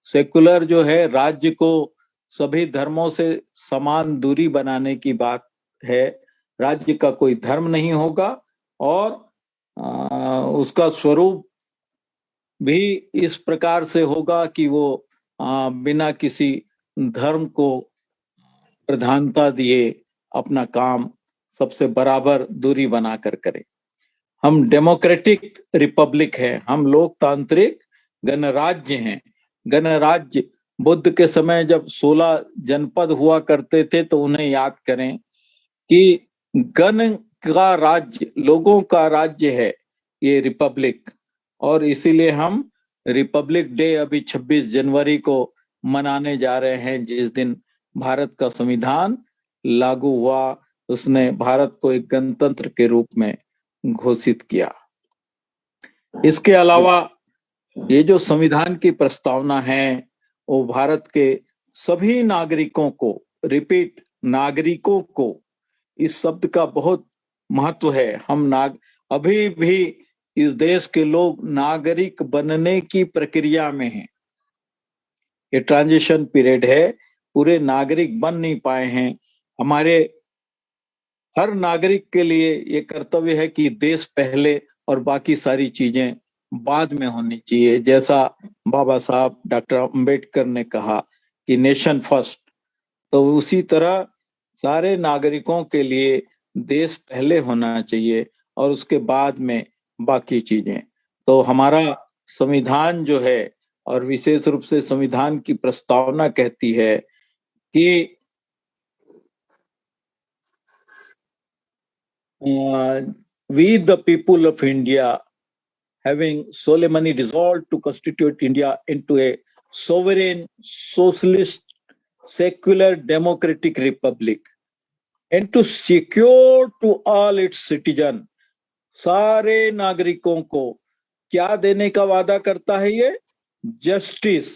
D: सेकुलर जो है, राज्य को सभी धर्मों से समान दूरी बनाने की बात है। राज्य का कोई धर्म नहीं होगा और उसका स्वरूप भी इस प्रकार से होगा कि वो बिना किसी धर्म को प्रधानता दिए अपना काम सबसे बराबर दूरी बनाकर करे। हम डेमोक्रेटिक रिपब्लिक है, हम लोकतांत्रिक गणराज्य हैं। गणराज्य, बुद्ध के समय जब 16 जनपद हुआ करते थे तो उन्हें याद करें कि गण का राज्य, लोगों का राज्य है ये रिपब्लिक। और इसीलिए हम रिपब्लिक डे अभी 26 जनवरी को मनाने जा रहे हैं, जिस दिन भारत का संविधान लागू हुआ, उसने भारत को एक गणतंत्र के रूप में घोषित किया। इसके अलावा ये जो संविधान की प्रस्तावना है वो भारत के सभी नागरिकों को, रिपीट, नागरिकों को, इस शब्द का बहुत महत्व है। हम अभी भी इस देश के लोग नागरिक बनने की प्रक्रिया में हैं। ये ट्रांजिशन पीरियड है, पूरे नागरिक बन नहीं पाए हैं। हमारे हर नागरिक के लिए ये कर्तव्य है कि देश पहले और बाकी सारी चीजें बाद में होनी चाहिए। जैसा बाबा साहब डॉक्टर अंबेडकर ने कहा कि नेशन फर्स्ट, तो उसी तरह सारे नागरिकों के लिए देश पहले होना चाहिए और उसके बाद में बाकी चीजें। तो हमारा संविधान जो है, और विशेष रूप से संविधान की प्रस्तावना कहती है कि we the people of India having solemnly resolved to constitute India into a sovereign, socialist, secular, democratic republic and to secure to all its citizens, सारे नागरिकों को क्या देने का वादा करता है ये? जस्टिस,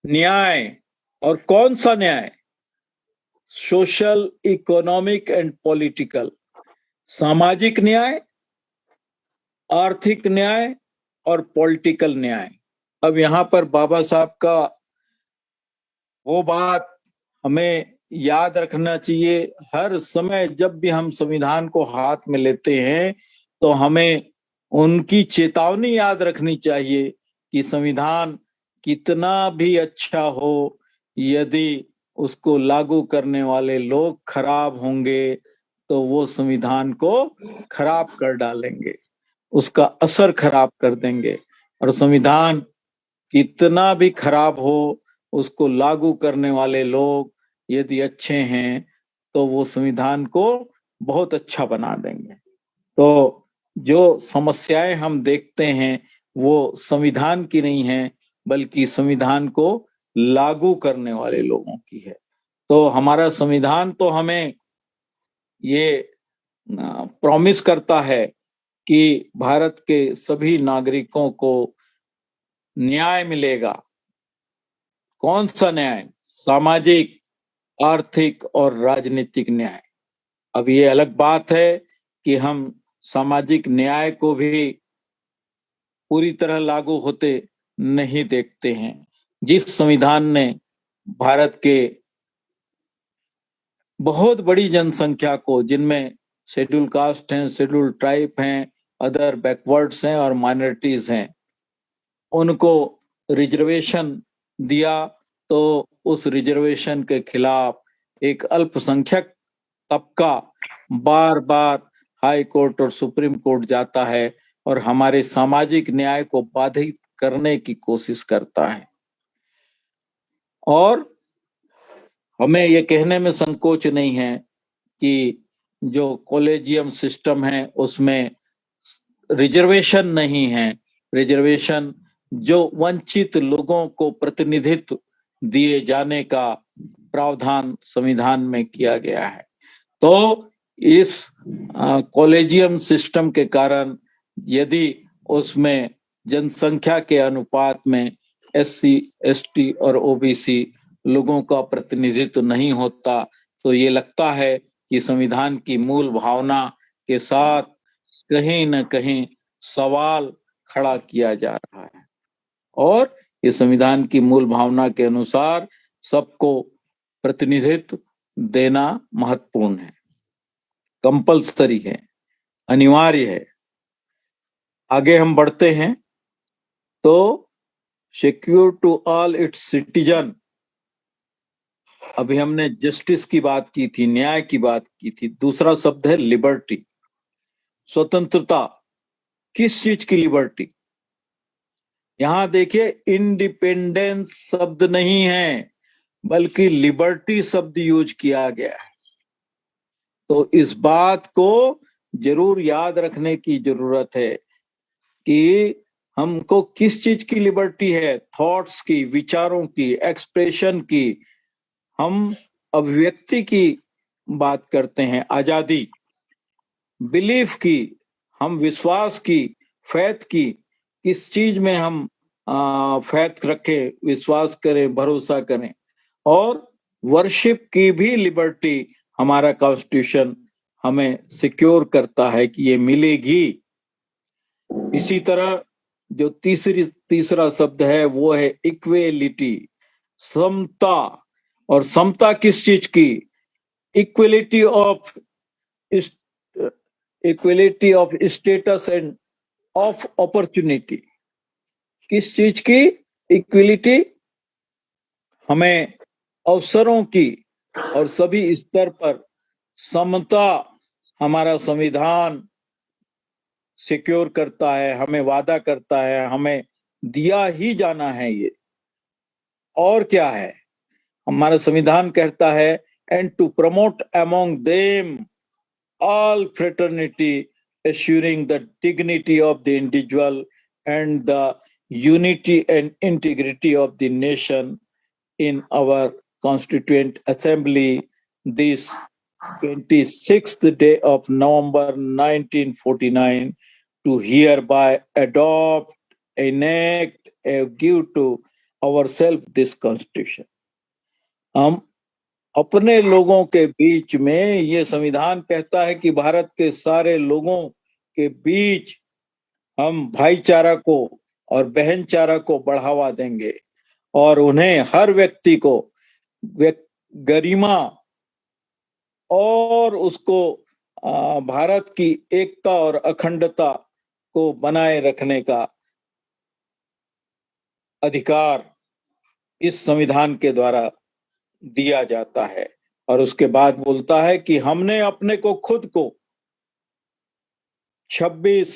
D: न्याय। और कौन सा न्याय? सोशल, इकोनॉमिक एंड पॉलिटिकल, सामाजिक न्याय, आर्थिक न्याय और पॉलिटिकल न्याय। अब यहाँ पर बाबा साहब का वो बात हमें याद रखना चाहिए। हर समय जब भी हम संविधान को हाथ में लेते हैं तो हमें उनकी चेतावनी याद रखनी चाहिए कि संविधान कितना भी अच्छा हो, यदि उसको लागू करने वाले लोग खराब होंगे तो वो संविधान को खराब कर डालेंगे, उसका असर खराब कर देंगे। और संविधान कितना भी खराब हो, उसको लागू करने वाले लोग यदि अच्छे हैं तो वो संविधान को बहुत अच्छा बना देंगे। तो जो समस्याएं हम देखते हैं वो संविधान की नहीं है, बल्कि संविधान को लागू करने वाले लोगों की है। तो हमारा संविधान तो हमें ये प्रॉमिस करता है कि भारत के सभी नागरिकों को न्याय मिलेगा। कौन सा न्याय? सामाजिक, आर्थिक और राजनीतिक न्याय। अब ये अलग बात है कि हम सामाजिक न्याय को भी पूरी तरह लागू होते नहीं देखते हैं। जिस संविधान ने भारत के बहुत बड़ी जनसंख्या को, जिनमें शेड्यूल कास्ट हैं, शेड्यूल ट्राइब हैं, अदर बैकवर्ड्स हैं और माइनॉरिटीज हैं, उनको रिजर्वेशन दिया, तो उस रिजर्वेशन के खिलाफ एक अल्पसंख्यक तबका बार बार हाई कोर्ट और सुप्रीम कोर्ट जाता है और हमारे सामाजिक न्याय को बाधित करने की कोशिश करता है। और हमें ये कहने में संकोच नहीं है कि जो कॉलेजियम सिस्टम है उसमें रिजर्वेशन नहीं है। रिजर्वेशन जो वंचित लोगों को प्रतिनिधित्व दिए जाने का प्रावधान संविधान में किया गया है। तो इस कॉलेजियम सिस्टम के कारण यदि उसमें जनसंख्या के अनुपात में SC, ST और OBC लोगों का प्रतिनिधित्व नहीं होता तो ये लगता है कि संविधान की मूल भावना के साथ कहीं न कहीं सवाल खड़ा किया जा रहा है। और ये संविधान की मूल भावना के अनुसार सबको प्रतिनिधित्व देना महत्वपूर्ण है, कंपल्सरी है, अनिवार्य है। आगे हम बढ़ते हैं तो secure to all its citizen. अभी हमने जस्टिस की बात की थी, न्याय की बात की थी। दूसरा शब्द है लिबर्टी, स्वतंत्रता। किस चीज की लिबर्टी? यहां देखिए, इंडिपेंडेंस शब्द नहीं है बल्कि लिबर्टी शब्द यूज किया गया है। तो इस बात को जरूर याद रखने की जरूरत है कि हमको किस चीज की लिबर्टी है? थॉट्स की, विचारों की, एक्सप्रेशन की। हम अभिव्यक्ति की बात करते हैं, आजादी, बिलीफ की, हम विश्वास की, फैथ की, किस चीज में हम फैथ रखें, विश्वास करें, भरोसा करें, और वर्शिप की भी लिबर्टी हमारा कॉन्स्टिट्यूशन हमें सिक्योर करता है कि ये मिलेगी। इसी तरह जो तीसरा शब्द है वो है इक्वेलिटी, समता। और समता किस चीज की? Equality of status end of opportunity. किस चीज की इक्विलिटी? हमें अवसरों की और सभी स्तर पर समता हमारा संविधान सिक्योर करता है, हमें वादा करता है, हमें दिया ही जाना है ये। और क्या है? हमारा संविधान कहता है and to promote among them all fraternity assuring the dignity of the individual and the unity and integrity of the nation in our Constituent Assembly this 26th day of November 1949 to hereby adopt, enact, and give to ourselves this Constitution. हम अपने लोगों के बीच में, ये संविधान कहता है कि भारत के सारे लोगों के बीच हम भाईचारा को और बहनचारा को बढ़ावा देंगे और उन्हें, हर व्यक्ति को गरिमा और उसको भारत की एकता और अखंडता को बनाए रखने का अधिकार इस संविधान के द्वारा दिया जाता है। और उसके बाद बोलता है कि हमने अपने को, खुद को 26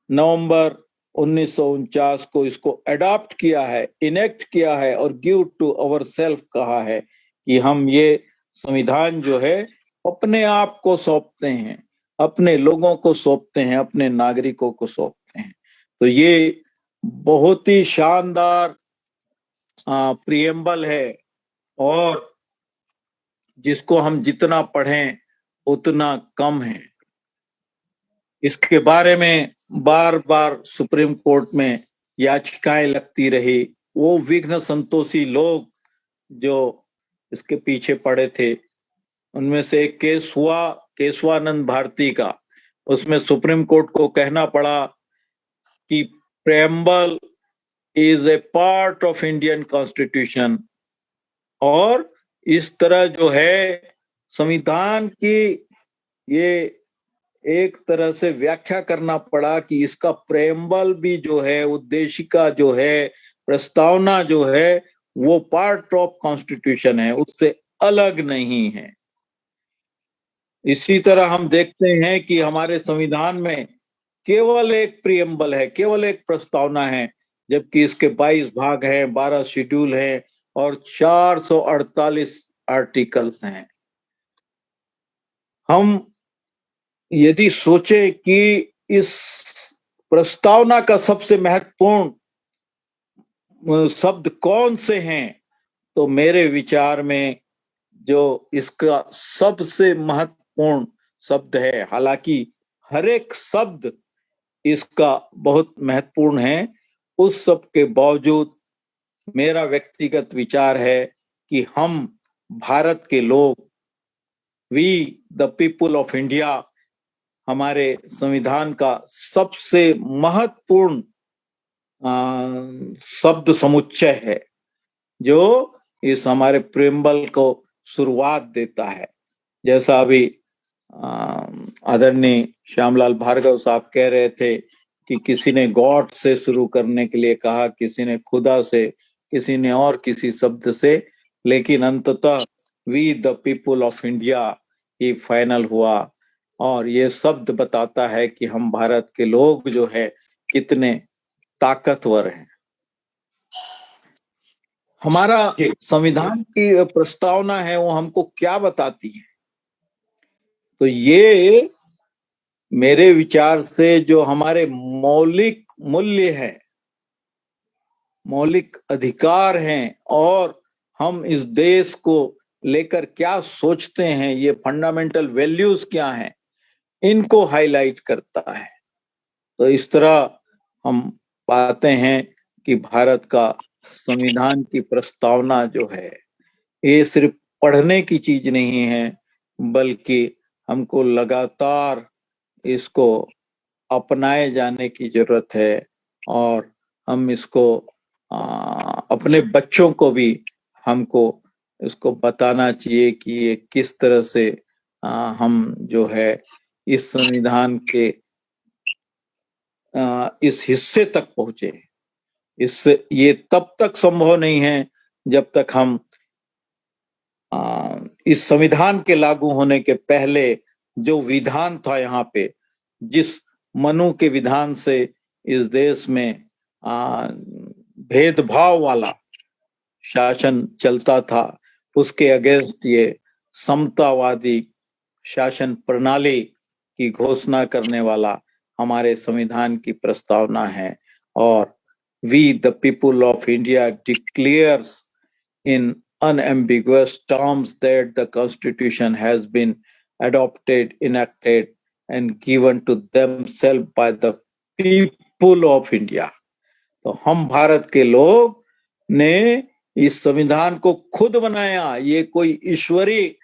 D: नवंबर 1949 को इसको एडॉप्ट किया है, इनेक्ट किया है और गिव टू अवर सेल्फ कहा है कि हम ये संविधान जो है अपने आप को सौंपते हैं, अपने लोगों को सौंपते हैं, अपने नागरिकों को सौंपते हैं। तो ये बहुत ही शानदार प्रियम्बल है और जिसको हम जितना पढ़ें उतना कम है। इसके बारे में बार बार सुप्रीम कोर्ट में याचिकाएं लगती रही। वो विघ्न संतोषी लोग जो इसके पीछे पड़े थे, उनमें से एक केस हुआ केशवानंद भारती का। उसमें सुप्रीम कोर्ट को कहना पड़ा कि preamble is a part of Indian constitution, और इस तरह जो है संविधान की ये एक तरह से व्याख्या करना पड़ा कि इसका प्रेम्बल भी जो है, उद्देशिका जो है, प्रस्तावना जो है, वो पार्ट ऑफ कॉन्स्टिट्यूशन है, उससे अलग नहीं है। इसी तरह हम देखते हैं कि हमारे संविधान में केवल एक प्रियम्बल है, केवल एक प्रस्तावना है, जबकि इसके 22 भाग हैं, 12 शेड्यूल हैं और 448 आर्टिकल्स हैं। हम यदि सोचे कि इस प्रस्तावना का सबसे महत्वपूर्ण शब्द कौन से हैं, तो मेरे विचार में जो इसका सबसे महत्वपूर्ण शब्द है, हालांकि हर एक शब्द इसका बहुत महत्वपूर्ण है, उस सब के बावजूद मेरा व्यक्तिगत विचार है कि हम भारत के लोग, we the people of India, हमारे संविधान का सबसे महत्वपूर्ण शब्द समुच्चय है जो इस हमारे प्रेम्बल को शुरुआत देता है। जैसा अभी आदरणीय श्यामलाल भार्गव साहब कह रहे थे कि किसी ने गॉड से शुरू करने के लिए कहा, किसी ने खुदा से, किसी ने और किसी शब्द से, लेकिन अंततः we the people of India ही फाइनल हुआ। और ये शब्द बताता है कि हम भारत के लोग जो है कितने ताकतवर हैं। हमारा संविधान की प्रस्तावना है वो हमको क्या बताती है? तो ये मेरे विचार से जो हमारे मौलिक मूल्य हैं, मौलिक अधिकार हैं, और हम इस देश को लेकर क्या सोचते हैं, ये फंडामेंटल वैल्यूज क्या हैं, इनको हाईलाइट करता है। तो इस तरह हम पाते हैं कि भारत का संविधान की प्रस्तावना जो है ये सिर्फ पढ़ने की चीज नहीं है, बल्कि हमको लगातार इसको अपनाए जाने की जरूरत है। और हम इसको अपने बच्चों को भी हमको इसको बताना चाहिए कि ये किस तरह से हम जो है इस संविधान के इस हिस्से तक पहुंचे। इससे ये तब तक संभव नहीं है जब तक हम इस संविधान के लागू होने के पहले जो विधान था यहाँ पे, जिस मनु के विधान से इस देश में भेदभाव वाला शासन चलता था, उसके अगेंस्ट ये समतावादी शासन प्रणाली की घोषणा करने वाला हमारे संविधान की प्रस्तावना है। और we the people of India declares in unambiguous terms that the Constitution has been adopted, enacted, and given to themselves by the people of India. तो हम भारत के लोग ने इस संविधान को खुद बनाया। ये कोई ईश्वरीय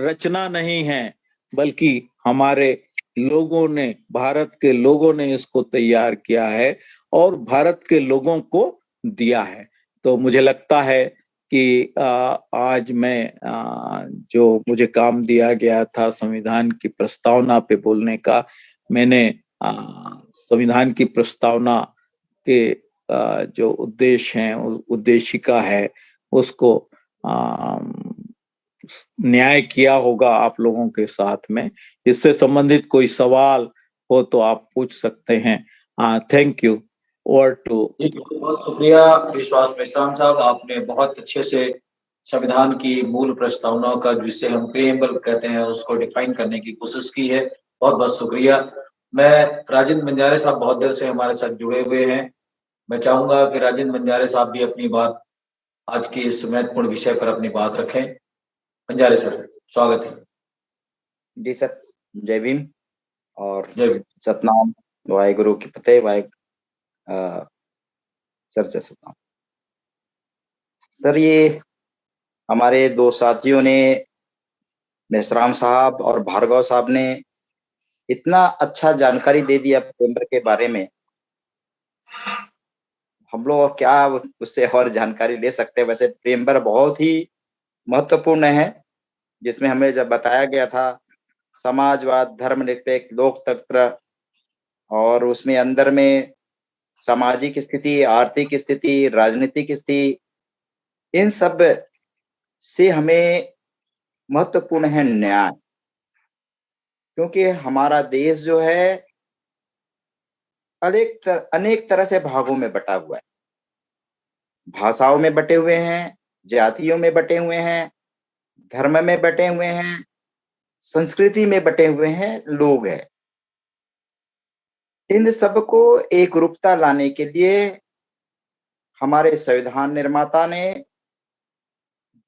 D: रचना नहीं है, बल्कि हमारे लोगों ने, भारत के लोगों ने इसको तैयार किया है और भारत के लोगों को दिया है। तो मुझे लगता है कि आज मैं जो मुझे काम दिया गया था संविधान की प्रस्तावना पे बोलने का, मैंने संविधान की प्रस्तावना के जो उद्देश्य हैं, उद्देशिका है, उसको न्याय किया होगा आप लोगों के साथ में। इससे संबंधित कोई सवाल हो तो आप पूछ सकते हैं। Thank you. और टू
A: जी, बहुत शुक्रिया विश्वास मेश्राम साहब, आपने बहुत अच्छे से संविधान की मूल प्रस्तावनाओं का, जिसे हम प्रीएम्बल कहते हैं, उसको डिफाइन करने की कोशिश की है। बहुत बहुत शुक्रिया। मैं राजेंद्र बंजारे साहब बहुत देर से हमारे साथ जुड़े हुए हैं। मैं चाहूंगा कि राजेंद्र बंजारे साहब भी अपनी बात आज के इस महत्वपूर्ण विषय पर अपनी बात रखें। बंजारे सर, स्वागत है।
C: जी सर, जय भीम और
A: जय भीम।
C: सतनाम, वाहेगुरु की फतेह, सर जय सतनाम। सर, ये हमारे दो साथियों ने, मेश्राम साहब और भार्गव साहब ने इतना अच्छा जानकारी दे दिया प्रेम्बर के बारे में। हम लोग क्या उससे और जानकारी ले सकते हैं। वैसे प्रेम्बर बहुत ही महत्वपूर्ण है, जिसमें हमें जब बताया गया था समाजवाद, धर्मनिरपेक्ष, लोकतंत्र, और उसमें अंदर में सामाजिक स्थिति, आर्थिक स्थिति, राजनीतिक स्थिति, इन सब से हमें महत्वपूर्ण है न्याय। क्योंकि हमारा देश जो है अनेक तरह से भागों में बटा हुआ है, भाषाओं में बटे हुए हैं, जातियों में बटे हुए हैं, धर्म में बटे हुए हैं, संस्कृति में बटे हुए हैं लोग हैं। इन सबको एक रूपता लाने के लिए हमारे संविधान निर्माता ने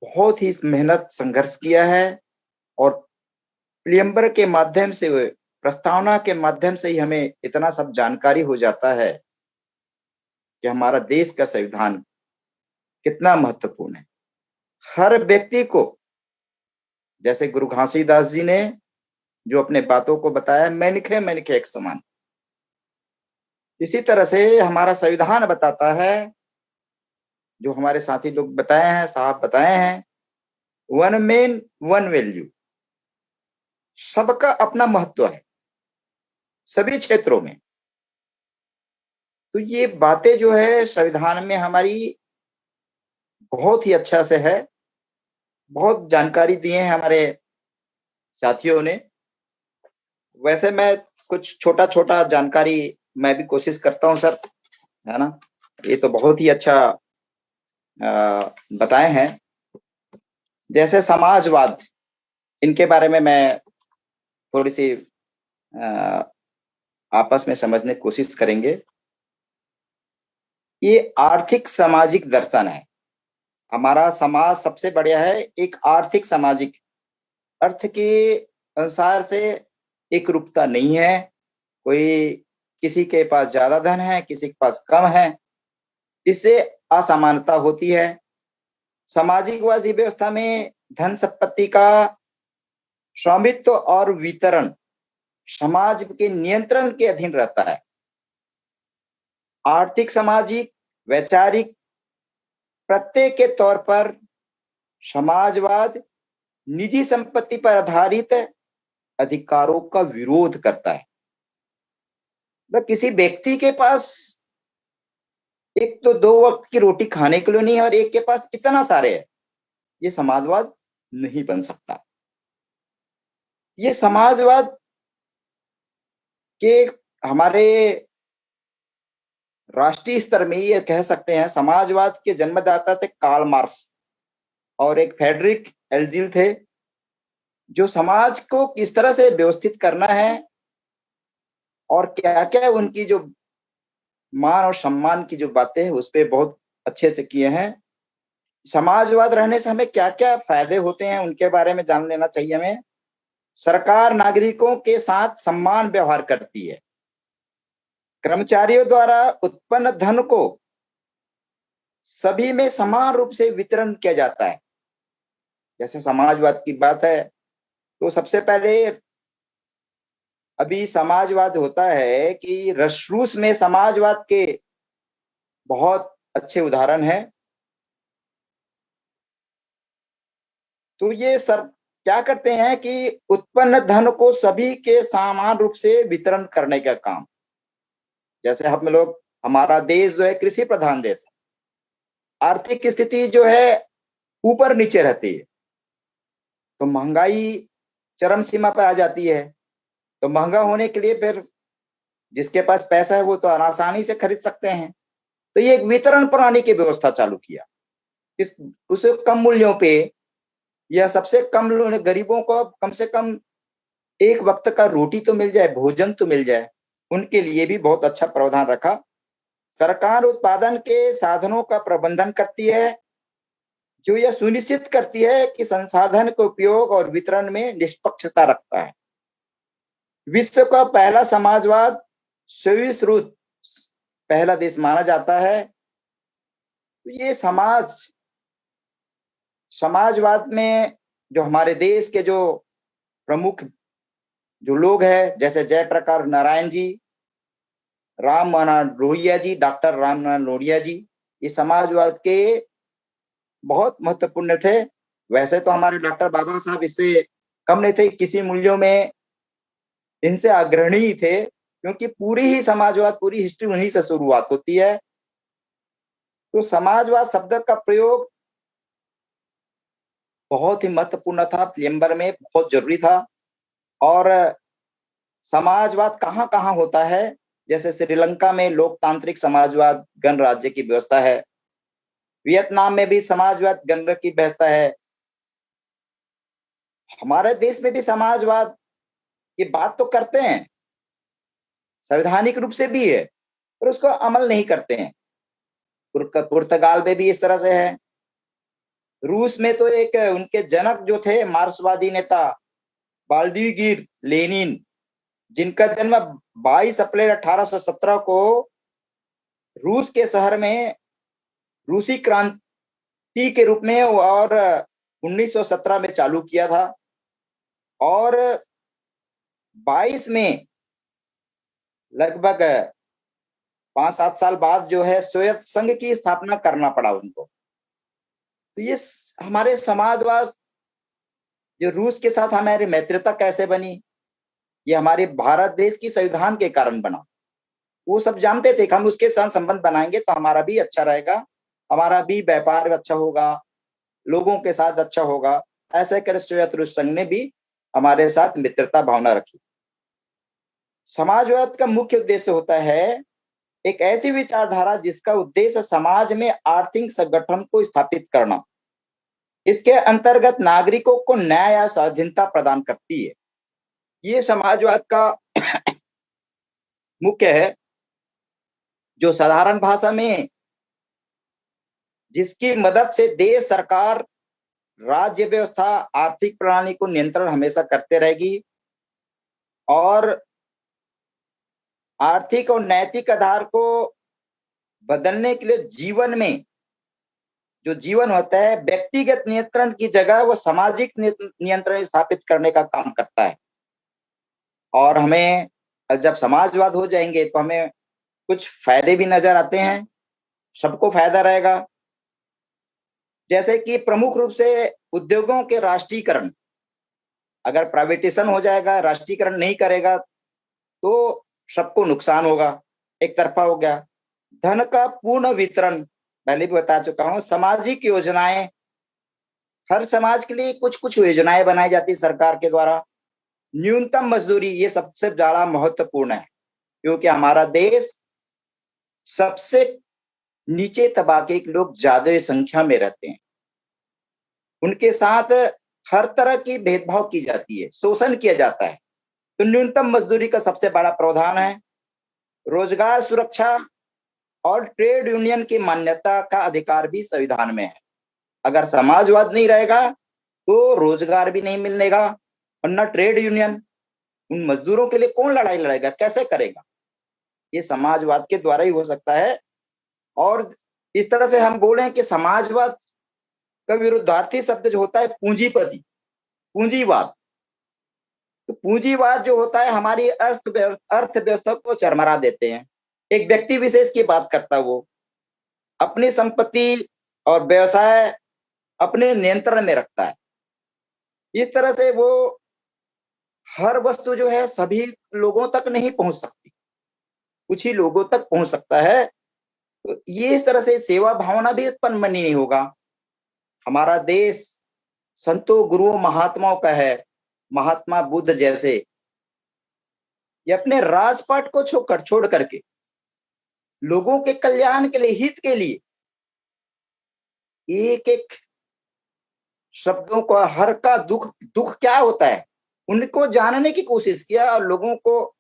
C: बहुत ही मेहनत, संघर्ष किया है। और प्रीएम्बर के माध्यम से, प्रस्तावना के माध्यम से ही हमें इतना सब जानकारी हो जाता है कि हमारा देश का संविधान कितना महत्वपूर्ण है। हर व्यक्ति को, जैसे गुरु घासीदास जी ने जो अपने बातों को बताया, मैनिखे एक समान, इसी तरह से हमारा संविधान बताता है, जो हमारे साथी लोग बताए हैं, साहब बताए हैं, वन मैन वन वैल्यू। सबका अपना महत्व है सभी क्षेत्रों में। तो ये बातें जो है संविधान में हमारी बहुत ही अच्छा से है, बहुत जानकारी दिए हैं हमारे साथियों ने। वैसे मैं कुछ छोटा छोटा जानकारी मैं भी कोशिश करता हूं सर, है ना। ये तो बहुत ही अच्छा बताए हैं। जैसे समाजवाद, इनके बारे में मैं थोड़ी सी आपस में समझने की कोशिश करेंगे। ये आर्थिक सामाजिक दर्शन है। हमारा समाज सबसे बढ़िया है, एक आर्थिक सामाजिक अर्थ के अनुसार से एक रूपता नहीं है। कोई किसी के पास ज्यादा धन है, किसी के पास कम है, इससे असमानता होती है। सामाजिकवादी व्यवस्था में धन संपत्ति का स्वामित्व और वितरण समाज के नियंत्रण के अधीन रहता है। आर्थिक, सामाजिक, वैचारिक प्रत्यय के तौर पर समाजवाद निजी संपत्ति पर आधारित अधिकारों का विरोध करता है। तो किसी व्यक्ति के पास एक तो 2 वक्त की रोटी खाने के लिए नहीं है और एक के पास इतना सारे है, ये समाजवाद नहीं बन सकता। ये समाजवाद के हमारे राष्ट्रीय स्तर में ये कह सकते हैं, समाजवाद के जन्मदाता थे कार्ल मार्क्स और एक फ्रेडरिक एंजिल थे, जो समाज को किस तरह से व्यवस्थित करना है और क्या क्या उनकी जो मान और सम्मान की जो बातें हैं उस पर बहुत अच्छे से किए हैं। समाजवाद रहने से हमें क्या क्या फायदे होते हैं उनके बारे में जान लेना चाहिए हमें। सरकार नागरिकों के साथ सम्मान व्यवहार करती है। कर्मचारियों द्वारा उत्पन्न धन को सभी में समान रूप से वितरण किया जाता है। जैसे समाजवाद की बात है तो सबसे पहले अभी समाजवाद होता है कि रूस में समाजवाद के बहुत अच्छे उदाहरण हैं। तो ये सब क्या करते हैं कि उत्पन्न धन को सभी के समान रूप से वितरण करने का काम। जैसे हम लोग, हमारा देश जो है कृषि प्रधान देश है, आर्थिक स्थिति जो है ऊपर नीचे रहती है, तो महंगाई चरम सीमा पर आ जाती है। तो महंगा होने के लिए फिर जिसके पास पैसा है वो तो आसानी से खरीद सकते हैं, तो ये एक वितरण प्रणाली की व्यवस्था चालू किया। इस उसे कम मूल्यों पे या सबसे कम गरीबों को कम से कम एक वक्त का रोटी तो मिल जाए, भोजन तो मिल जाए, उनके लिए भी बहुत अच्छा प्रावधान रखा। सरकार उत्पादन के साधनों का प्रबंधन करती है, जो यह सुनिश्चित करती है कि संसाधन के उपयोग और वितरण में निष्पक्षता रखता है। विश्व का पहला समाजवाद स्विस रूस पहला देश माना जाता है। तो ये समाजवाद में जो हमारे देश के जो प्रमुख जो लोग हैं, जैसे जयप्रकाश नारायण जी, राम मनोहर लोहिया जी, डॉक्टर राम मनोहर लोहिया जी, ये समाजवाद के बहुत महत्वपूर्ण थे। वैसे तो हमारे डॉक्टर बाबा साहब इससे कम नहीं थे, किसी मूल्यों में इनसे अग्रणी थे, क्योंकि पूरी ही समाजवाद, पूरी हिस्ट्री उन्हीं से शुरुआत होती है। तो समाजवाद शब्द का प्रयोग बहुत ही महत्वपूर्ण था, प्रियम्बर में बहुत जरूरी था। और समाजवाद कहाँ कहाँ होता है, जैसे श्रीलंका में लोकतांत्रिक समाजवाद गणराज्य की व्यवस्था है, वियतनाम में भी समाजवाद गणराज्य की व्यवस्था है, हमारे देश में भी समाजवाद ये बात तो करते हैं, संवैधानिक रूप से भी है, पर उसको अमल नहीं करते हैं। पुर्तगाल में भी इस तरह से है। रूस में तो एक उनके जनक जो थे मार्क्सवादी नेता व्लादिमीर लेनिन, जिनका जन्म 22 अप्रैल 1817 को रूस के शहर में रूसी क्रांति के रूप में और 1917 में चालू किया था, और 22 में लगभग 5-7 साल बाद जो है सोवियत संघ की स्थापना करना पड़ा उनको। तो ये हमारे समाजवाद जो रूस के साथ हमारी मित्रता कैसे बनी, ये हमारे भारत देश की संविधान के कारण बना। वो सब जानते थे कि हम उसके साथ संबंध बनाएंगे तो हमारा भी अच्छा रहेगा, हमारा भी व्यापार अच्छा होगा, लोगों के साथ अच्छा होगा। ऐसे कर सोवियत रूस संघ ने भी हमारे साथ मित्रता भावना रखी। समाजवाद का मुख्य उद्देश्य होता है एक ऐसी विचारधारा जिसका उद्देश्य समाज में आर्थिक संगठन को स्थापित करना। इसके अंतर्गत नागरिकों को न्याय या स्वाधीनता प्रदान करती है। ये समाजवाद का मुख्य है, जो साधारण भाषा में जिसकी मदद से देश सरकार, राज्य व्यवस्था, आर्थिक प्रणाली को नियंत्रण हमेशा करते रहेगी और आर्थिक और नैतिक आधार को बदलने के लिए जीवन में जो जीवन होता है, व्यक्तिगत नियंत्रण की जगह वो सामाजिक नियंत्रण स्थापित करने का काम करता है। और हमें जब समाजवाद हो जाएंगे तो हमें कुछ फायदे भी नजर आते हैं, सबको फायदा रहेगा। जैसे कि प्रमुख रूप से उद्योगों के राष्ट्रीयकरण, अगर प्राइवेटाइजेशन हो जाएगा, राष्ट्रीयकरण नहीं करेगा तो सबको नुकसान होगा, एक तरफा हो गया। धन का पूर्ण वितरण, पहले भी बता चुका हूं। सामाजिक योजनाएं, हर समाज के लिए कुछ कुछ योजनाएं बनाई जाती है सरकार के द्वारा। न्यूनतम मजदूरी, ये सबसे ज्यादा महत्वपूर्ण है क्योंकि हमारा देश सबसे नीचे तबके के लोग ज्यादा संख्या में रहते हैं, उनके साथ हर तरह की भेदभाव की जाती है, शोषण किया जाता है। तो न्यूनतम मजदूरी का सबसे बड़ा प्रावधान है। रोजगार सुरक्षा और ट्रेड यूनियन की मान्यता का अधिकार भी संविधान में है। अगर समाजवाद नहीं रहेगा तो रोजगार भी नहीं मिलेगा और न ट्रेड यूनियन। उन मजदूरों के लिए कौन लड़ाई लड़ेगा, कैसे करेगा? ये समाजवाद के द्वारा ही हो सकता है। और इस तरह से हम बोले कि समाजवाद का विरुद्धार्थी शब्द जो होता है पूंजीपति, पूंजीवाद। तो पूंजीवाद जो होता है हमारी अर्थव्यवस्था को चरमरा देते हैं। एक व्यक्ति विशेष की बात करता है, वो अपनी संपत्ति और व्यवसाय अपने नियंत्रण में रखता है। इस तरह से वो हर वस्तु जो है सभी लोगों तक नहीं पहुंच सकती, कुछ ही लोगों तक पहुंच सकता है। तो ये इस तरह से सेवा भावना भी उत्पन्न नहीं होगा। हमारा देश संतों, गुरुओं, महात्माओं का है। महात्मा बुद्ध जैसे ये अपने राजपाट को छोड़ करके लोगों के कल्याण के लिए, हित के लिए एक एक शब्दों को, हर का दुख क्या होता है उनको जानने की कोशिश किया और लोगों को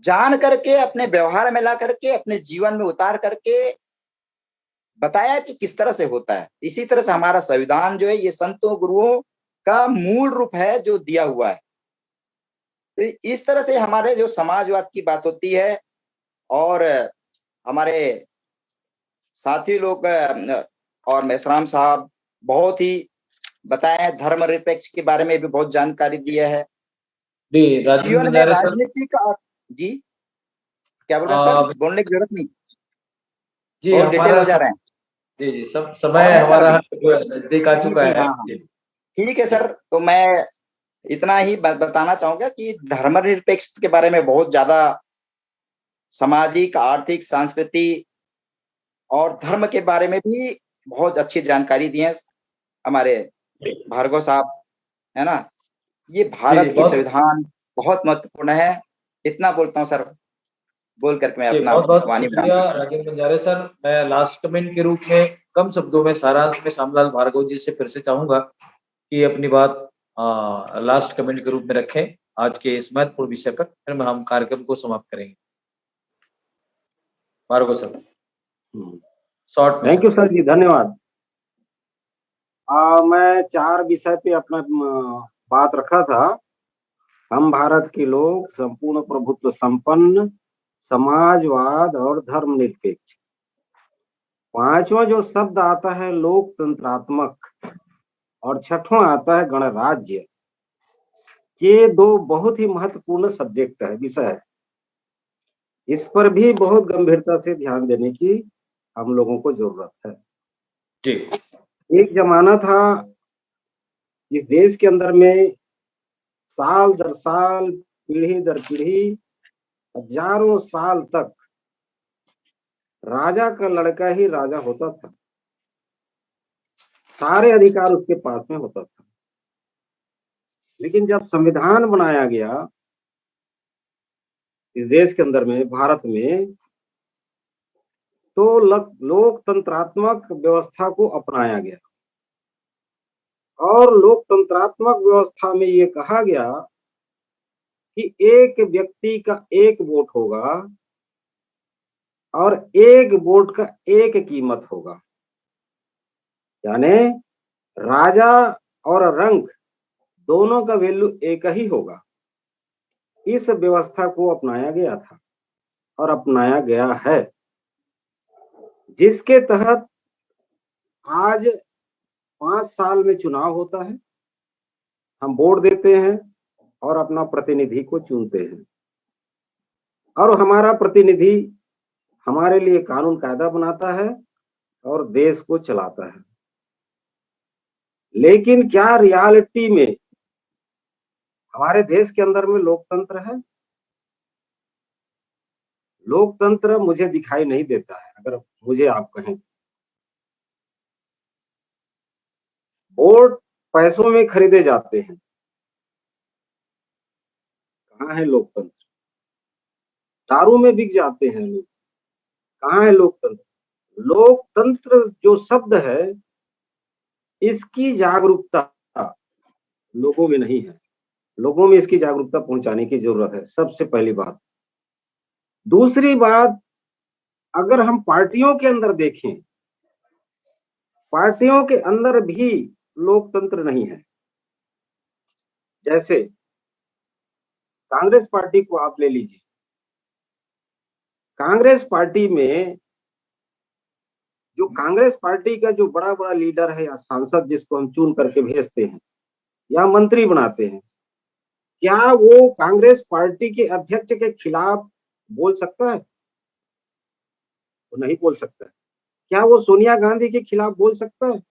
C: जान करके अपने व्यवहार में ला करके, अपने जीवन में उतार करके बताया कि किस तरह से होता है। इसी तरह से हमारा संविधान जो है ये संतों गुरुओं का मूल रूप है जो दिया हुआ है। तो इस तरह से हमारे जो समाजवाद की बात होती है और हमारे साथी लोग और मेश्राम साहब बहुत ही बताए, धर्मनिरपेक्ष के बारे में भी बहुत जानकारी दिया है। जीवन में राजनीति का जी क्या बोल रहे हैं सर, बोलने की जरूरत नहीं
A: जी,
C: बहुत डिटेल हो जा रहे हैं।
A: जी जी, सब समय हमारा नजदीक आ चुका है।
C: ठीक है सर, तो मैं इतना ही बताना चाहूंगा कि धर्मनिरपेक्ष के बारे में बहुत ज्यादा सामाजिक, आर्थिक, सांस्कृतिक और धर्म के बारे में भी बहुत अच्छी जानकारी दी है हमारे भार्गव साहब, है ना। ये भारत की संविधान बहुत महत्वपूर्ण है। इतना बोलता हूँ सर, बोल करके मैं अपना वाणी
A: शुक्रिया राजेंद्र बंजारे सर। मैं लास्ट कमेंट के रूप में कम शब्दों में सारांश में श्यामलाल भार्गव जी से फिर से चाहूंगा कि अपनी बात लास्ट कमेंट के रूप में रखें आज के इस महत्वपूर्ण विषय पर, फिर हम कार्यक्रम को समाप्त करेंगे। Bhargav sir short.
B: Thank you sir ji, धन्यवाद। मैं 4 विषय पे अपना बात रखा था। हम भारत के लोग, संपूर्ण प्रभुत्व संपन्न, समाजवाद और धर्मनिरपेक्ष। 5वां जो शब्द आता है लोकतंत्रात्मक और 6वां आता है गणराज्य। ये 2 बहुत ही महत्वपूर्ण सब्जेक्ट है, विषय है। इस पर भी बहुत गंभीरता से ध्यान देने की हम लोगों को जरूरत है
A: जी।
B: एक जमाना था इस देश के अंदर में, साल दर साल, पीढ़ी दर पीढ़ी, हजारों साल तक राजा का लड़का ही राजा होता था। सारे अधिकार उसके पास में होता था। लेकिन जब संविधान बनाया गया इस देश के अंदर में, भारत में, तो लोकतंत्रात्मक व्यवस्था को अपनाया गया और लोकतंत्रात्मक व्यवस्था में ये कहा गया कि एक व्यक्ति का एक वोट होगा और एक वोट का एक कीमत होगा। यानी राजा और रंक दोनों का वैल्यू एक ही होगा। इस व्यवस्था को अपनाया गया था और अपनाया गया है, जिसके तहत आज 5 साल में चुनाव होता है, हम वोट देते हैं और अपना प्रतिनिधि को चुनते हैं, और हमारा प्रतिनिधि हमारे लिए कानून कायदा बनाता है और देश को चलाता है। लेकिन क्या रियलिटी में हमारे देश के अंदर में लोकतंत्र है? लोकतंत्र मुझे दिखाई नहीं देता है। अगर मुझे आप कहें, वोट पैसों में खरीदे जाते हैं, कहाँ है लोकतंत्र? दारू में बिक जाते हैं लोग, कहाँ है लोकतंत्र? लोकतंत्र जो शब्द है, इसकी जागरूकता लोगों में नहीं है। लोगों में इसकी जागरूकता पहुंचाने की जरूरत है, सबसे पहली बात। दूसरी बात, अगर हम पार्टियों के अंदर देखें, पार्टियों के अंदर भी लोकतंत्र नहीं है। जैसे कांग्रेस पार्टी को आप ले लीजिए, कांग्रेस पार्टी में जो कांग्रेस पार्टी का जो बड़ा बड़ा लीडर है या सांसद जिसको हम चुन करके भेजते हैं या मंत्री बनाते हैं, क्या वो कांग्रेस पार्टी के अध्यक्ष के खिलाफ बोल सकता है? वो नहीं बोल सकता है। क्या वो सोनिया गांधी के खिलाफ बोल सकता है?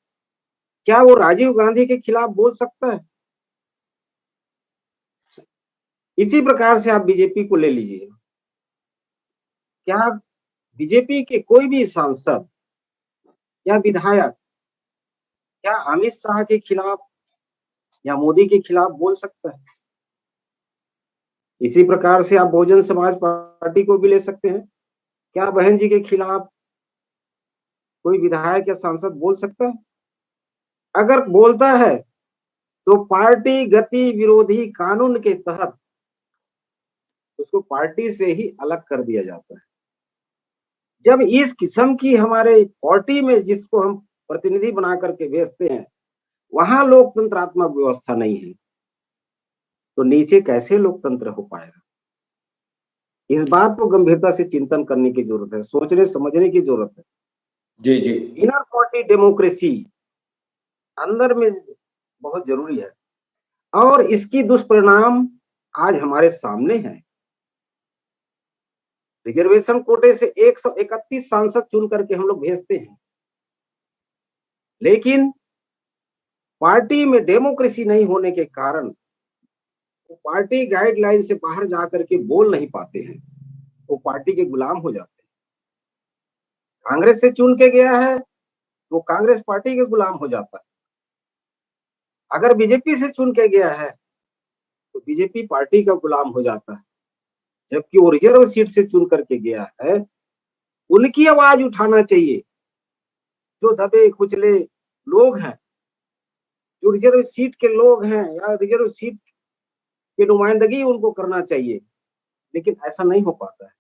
B: क्या वो राजीव गांधी के खिलाफ बोल सकता है? इसी प्रकार से आप बीजेपी को ले लीजिए, क्या बीजेपी के कोई भी सांसद या विधायक क्या अमित शाह के खिलाफ या मोदी के खिलाफ बोल सकता है? इसी प्रकार से आप बहुजन समाज पार्टी को भी ले सकते हैं, क्या बहन जी के खिलाफ कोई विधायक या सांसद बोल सकता है? अगर बोलता है तो पार्टी गति विरोधी कानून के तहत उसको पार्टी से ही अलग कर दिया जाता है। जब इस किस्म की हमारे पार्टी में जिसको हम प्रतिनिधि बना करके भेजते हैं, वहां लोकतंत्रात्मक व्यवस्था नहीं है, तो नीचे कैसे लोकतंत्र हो पाएगा? इस बात को गंभीरता से चिंतन करने की जरूरत है, सोचने समझने की जरूरत है।
A: जी जी,
B: इनर पार्टी डेमोक्रेसी अंदर में बहुत जरूरी है, और इसकी दुष्परिणाम आज हमारे सामने है। रिजर्वेशन कोटे से 131 सांसद चुन करके हम लोग भेजते हैं, लेकिन पार्टी में डेमोक्रेसी नहीं होने के कारण वो पार्टी गाइडलाइन से बाहर जाकर के बोल नहीं पाते हैं, वो पार्टी के गुलाम हो जाते हैं। कांग्रेस से चुन के गया है वो कांग्रेस पार्टी के गुलाम हो जाता है। अगर बीजेपी से चुन के गया है तो बीजेपी पार्टी का गुलाम हो जाता है, जबकि वो रिजर्व सीट से चुन करके गया है। उनकी आवाज उठाना चाहिए, जो दबे कुचले लोग हैं, जो रिजर्व सीट के लोग हैं या रिजर्व सीट की नुमाइंदगी उनको करना चाहिए, लेकिन ऐसा नहीं हो पाता है।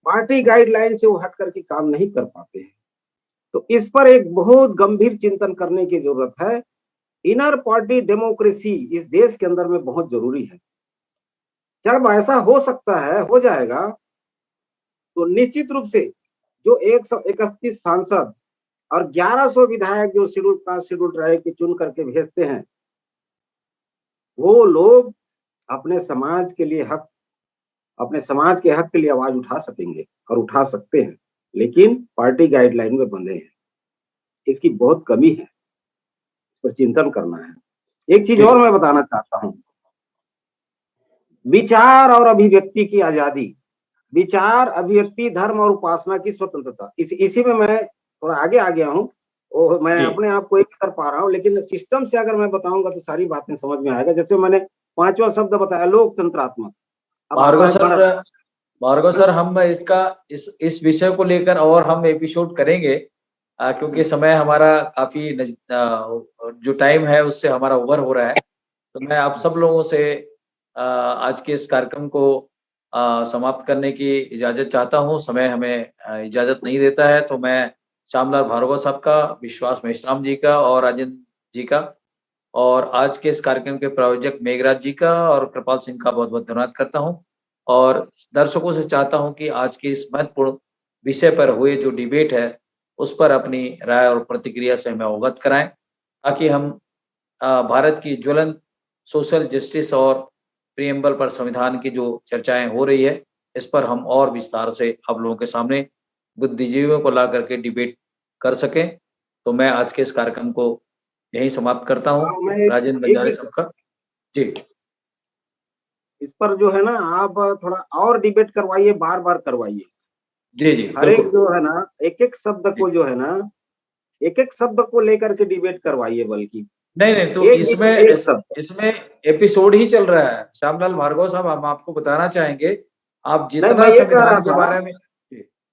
B: पार्टी गाइडलाइन से वो हट करके काम नहीं कर पाते हैं। तो इस पर एक बहुत गंभीर चिंतन करने की जरूरत है। इनर पार्टी डेमोक्रेसी इस देश के अंदर में बहुत जरूरी है। जब ऐसा हो सकता है, हो जाएगा, तो निश्चित रूप से जो 131 सांसद और 1100 विधायक जो शेड्यूल कास्ट शेड्यूल ट्राइब के चुन करके भेजते हैं, वो लोग अपने समाज के लिए हक, अपने समाज के हक के लिए आवाज उठा सकेंगे और उठा सकते हैं, लेकिन पार्टी गाइडलाइन में बंधे हैं। इसकी बहुत कमी है, इस पर चिंतन करना है। एक चीज और मैं बताना चाहता हूं, विचार और अभिव्यक्ति की आजादी, विचार अभिव्यक्ति धर्म और उपासना की स्वतंत्रता, इसी में मैं थोड़ा आगे आ गया हूँ। मैं अपने आप को एक कर पा रहा हूँ, लेकिन सिस्टम से अगर मैं बताऊंगा तो सारी बातें समझ में आएगा। जैसे मैंने 5वां शब्द बताया, लोकतंत्रात्मक।
A: भार्गव सर, हम इस विषय को लेकर और हम एपिसोड करेंगे, क्योंकि समय हमारा काफी जो टाइम है उससे हमारा ओवर हो रहा है। तो मैं आप सब लोगों से आज के इस कार्यक्रम को समाप्त करने की इजाजत चाहता हूं। समय हमें इजाजत नहीं देता है, तो मैं श्यामलाल भार्गव साहब का, विश्वास मेश्राम जी का और राजेंद्र जी का, और आज के इस कार्यक्रम के प्रायोजक मेघराज जी का और कृपाल सिंह का बहुत बहुत धन्यवाद करता हूं। और दर्शकों से चाहता हूं कि आज के इस महत्वपूर्ण विषय पर हुए जो डिबेट है उस पर अपनी राय और प्रतिक्रिया से हमें अवगत कराएं, ताकि हम भारत की ज्वलंत सोशल जस्टिस और प्रियम्बल पर संविधान की जो चर्चाएं हो रही है इस पर हम और विस्तार से आप लोगों के सामने बुद्धिजीवियों को ला करके डिबेट कर सकें। तो मैं आज के इस कार्यक्रम को यही समाप्त करता हूँ। राजेंद्र बंजारे साहब का जी,
B: इस पर जो है ना आप थोड़ा और डिबेट करवाइए, बार बार करवाइए।
A: जी जी,
B: हर एक जो है ना एक एक शब्द को जो है ना एक एक शब्द को लेकर के डिबेट करवाइए, बल्कि
A: नहीं तो इसमें एपिसोड ही चल रहा है। श्यामलाल भार्गव साहब, हम आपको बताना चाहेंगे, आप जितना संविधान के बारे में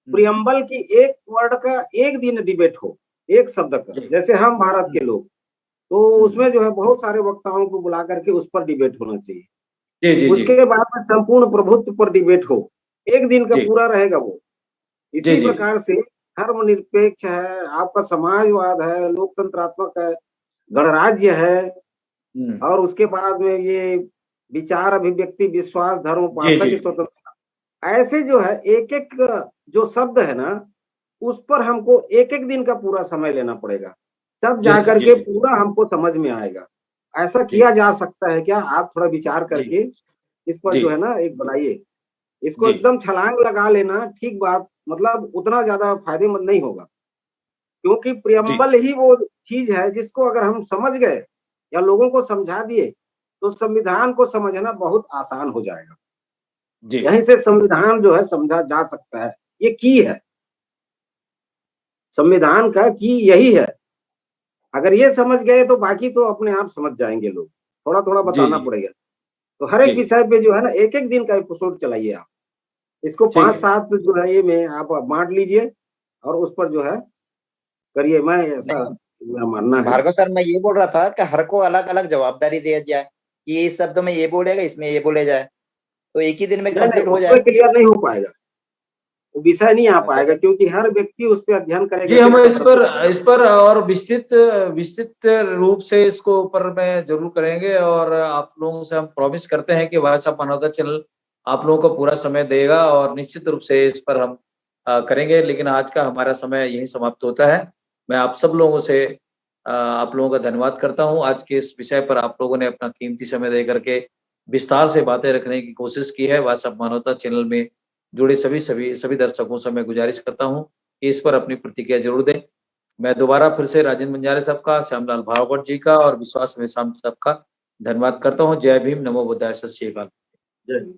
B: प्रियम्बल की एक वर्ड का एक दिन डिबेट हो, एक शब्द का, जैसे हम भारत के लोग, तो उसमें जो है बहुत सारे वक्ताओं को बुला करके उस पर डिबेट होना चाहिए। जी, उसके बाद में संपूर्ण प्रभुत्व पर डिबेट हो, एक दिन का पूरा रहेगा वो। इसी प्रकार से धर्मनिरपेक्ष है, आपका समाजवाद है, लोकतंत्रात्मक है, गणराज्य है, और उसके बाद में ये विचार अभिव्यक्ति विश्वास धर्म उपासना की स्वतंत्रता, ऐसे जो है एक एक जो शब्द है ना उस पर हमको एक एक दिन का पूरा समय लेना पड़ेगा, तब जाकर के पूरा हमको समझ में आएगा। ऐसा किया जा सकता है क्या? आप थोड़ा विचार करके इस पर जो है ना एक बनाइए। इसको एकदम छलांग लगा लेना ठीक बात, मतलब उतना ज्यादा फायदेमंद नहीं होगा, क्योंकि प्रियम्बल ही वो चीज है जिसको अगर हम समझ गए या लोगों को समझा दिए तो संविधान को समझना बहुत आसान हो जाएगा। यहीं से संविधान जो है समझा जा सकता है। ये की है संविधान का, की यही है। अगर ये समझ गए तो बाकी तो अपने आप समझ जाएंगे लोग। थोड़ा थोड़ा बताना पड़ेगा। तो हर एक विषय पे जो है ना एक एक दिन का एपिसोड चलाइए आप, इसको 5-7 जो है ये में आप बांट लीजिए और उस पर जो है करिए। मैं ऐसा मानना है।
C: भार्गव सर, मैं ये बोल रहा था कि हर को अलग अलग जवाबदारी दिया जाए कि इस शब्द में ये बोलेगा, इसमें ये बोले जाए, तो एक ही दिन में कंप्लीट हो जाए।
B: क्लियर नहीं हो पाएगा, वो विषय नहीं आ पाएगा, क्योंकि हर व्यक्ति उस पर अध्ययन करेगा।
A: जी, हम इस पर और विस्तृत रूप से इसको ऊपर में जरूर करेंगे, और आप लोगों से हम प्रॉमिस करते हैं कि वॉइस ऑफ मानवता चैनल आप लोगों को पूरा समय देगा और निश्चित रूप से इस पर हम करेंगे। लेकिन आज का हमारा समय यही समाप्त होता है। मैं आप सब लोगों से आप लोगों का धन्यवाद करता हूं। आज के इस विषय पर आप लोगों ने अपना कीमती समय दे करके विस्तार से बातें रखने की कोशिश की है। वॉइस ऑफ मानवता चैनल में जुड़े सभी दर्शकों से मैं गुजारिश करता हूं कि इस पर अपनी प्रतिक्रिया जरूर दें। मैं दोबारा फिर से राजेंद्र बंजारे साहब का, श्यामलाल भार्गव जी का और विश्वास मेश्राम साहब का धन्यवाद करता हूं। जय भीम, नमो बुद्धाय, सत श्री अकाल।
B: जय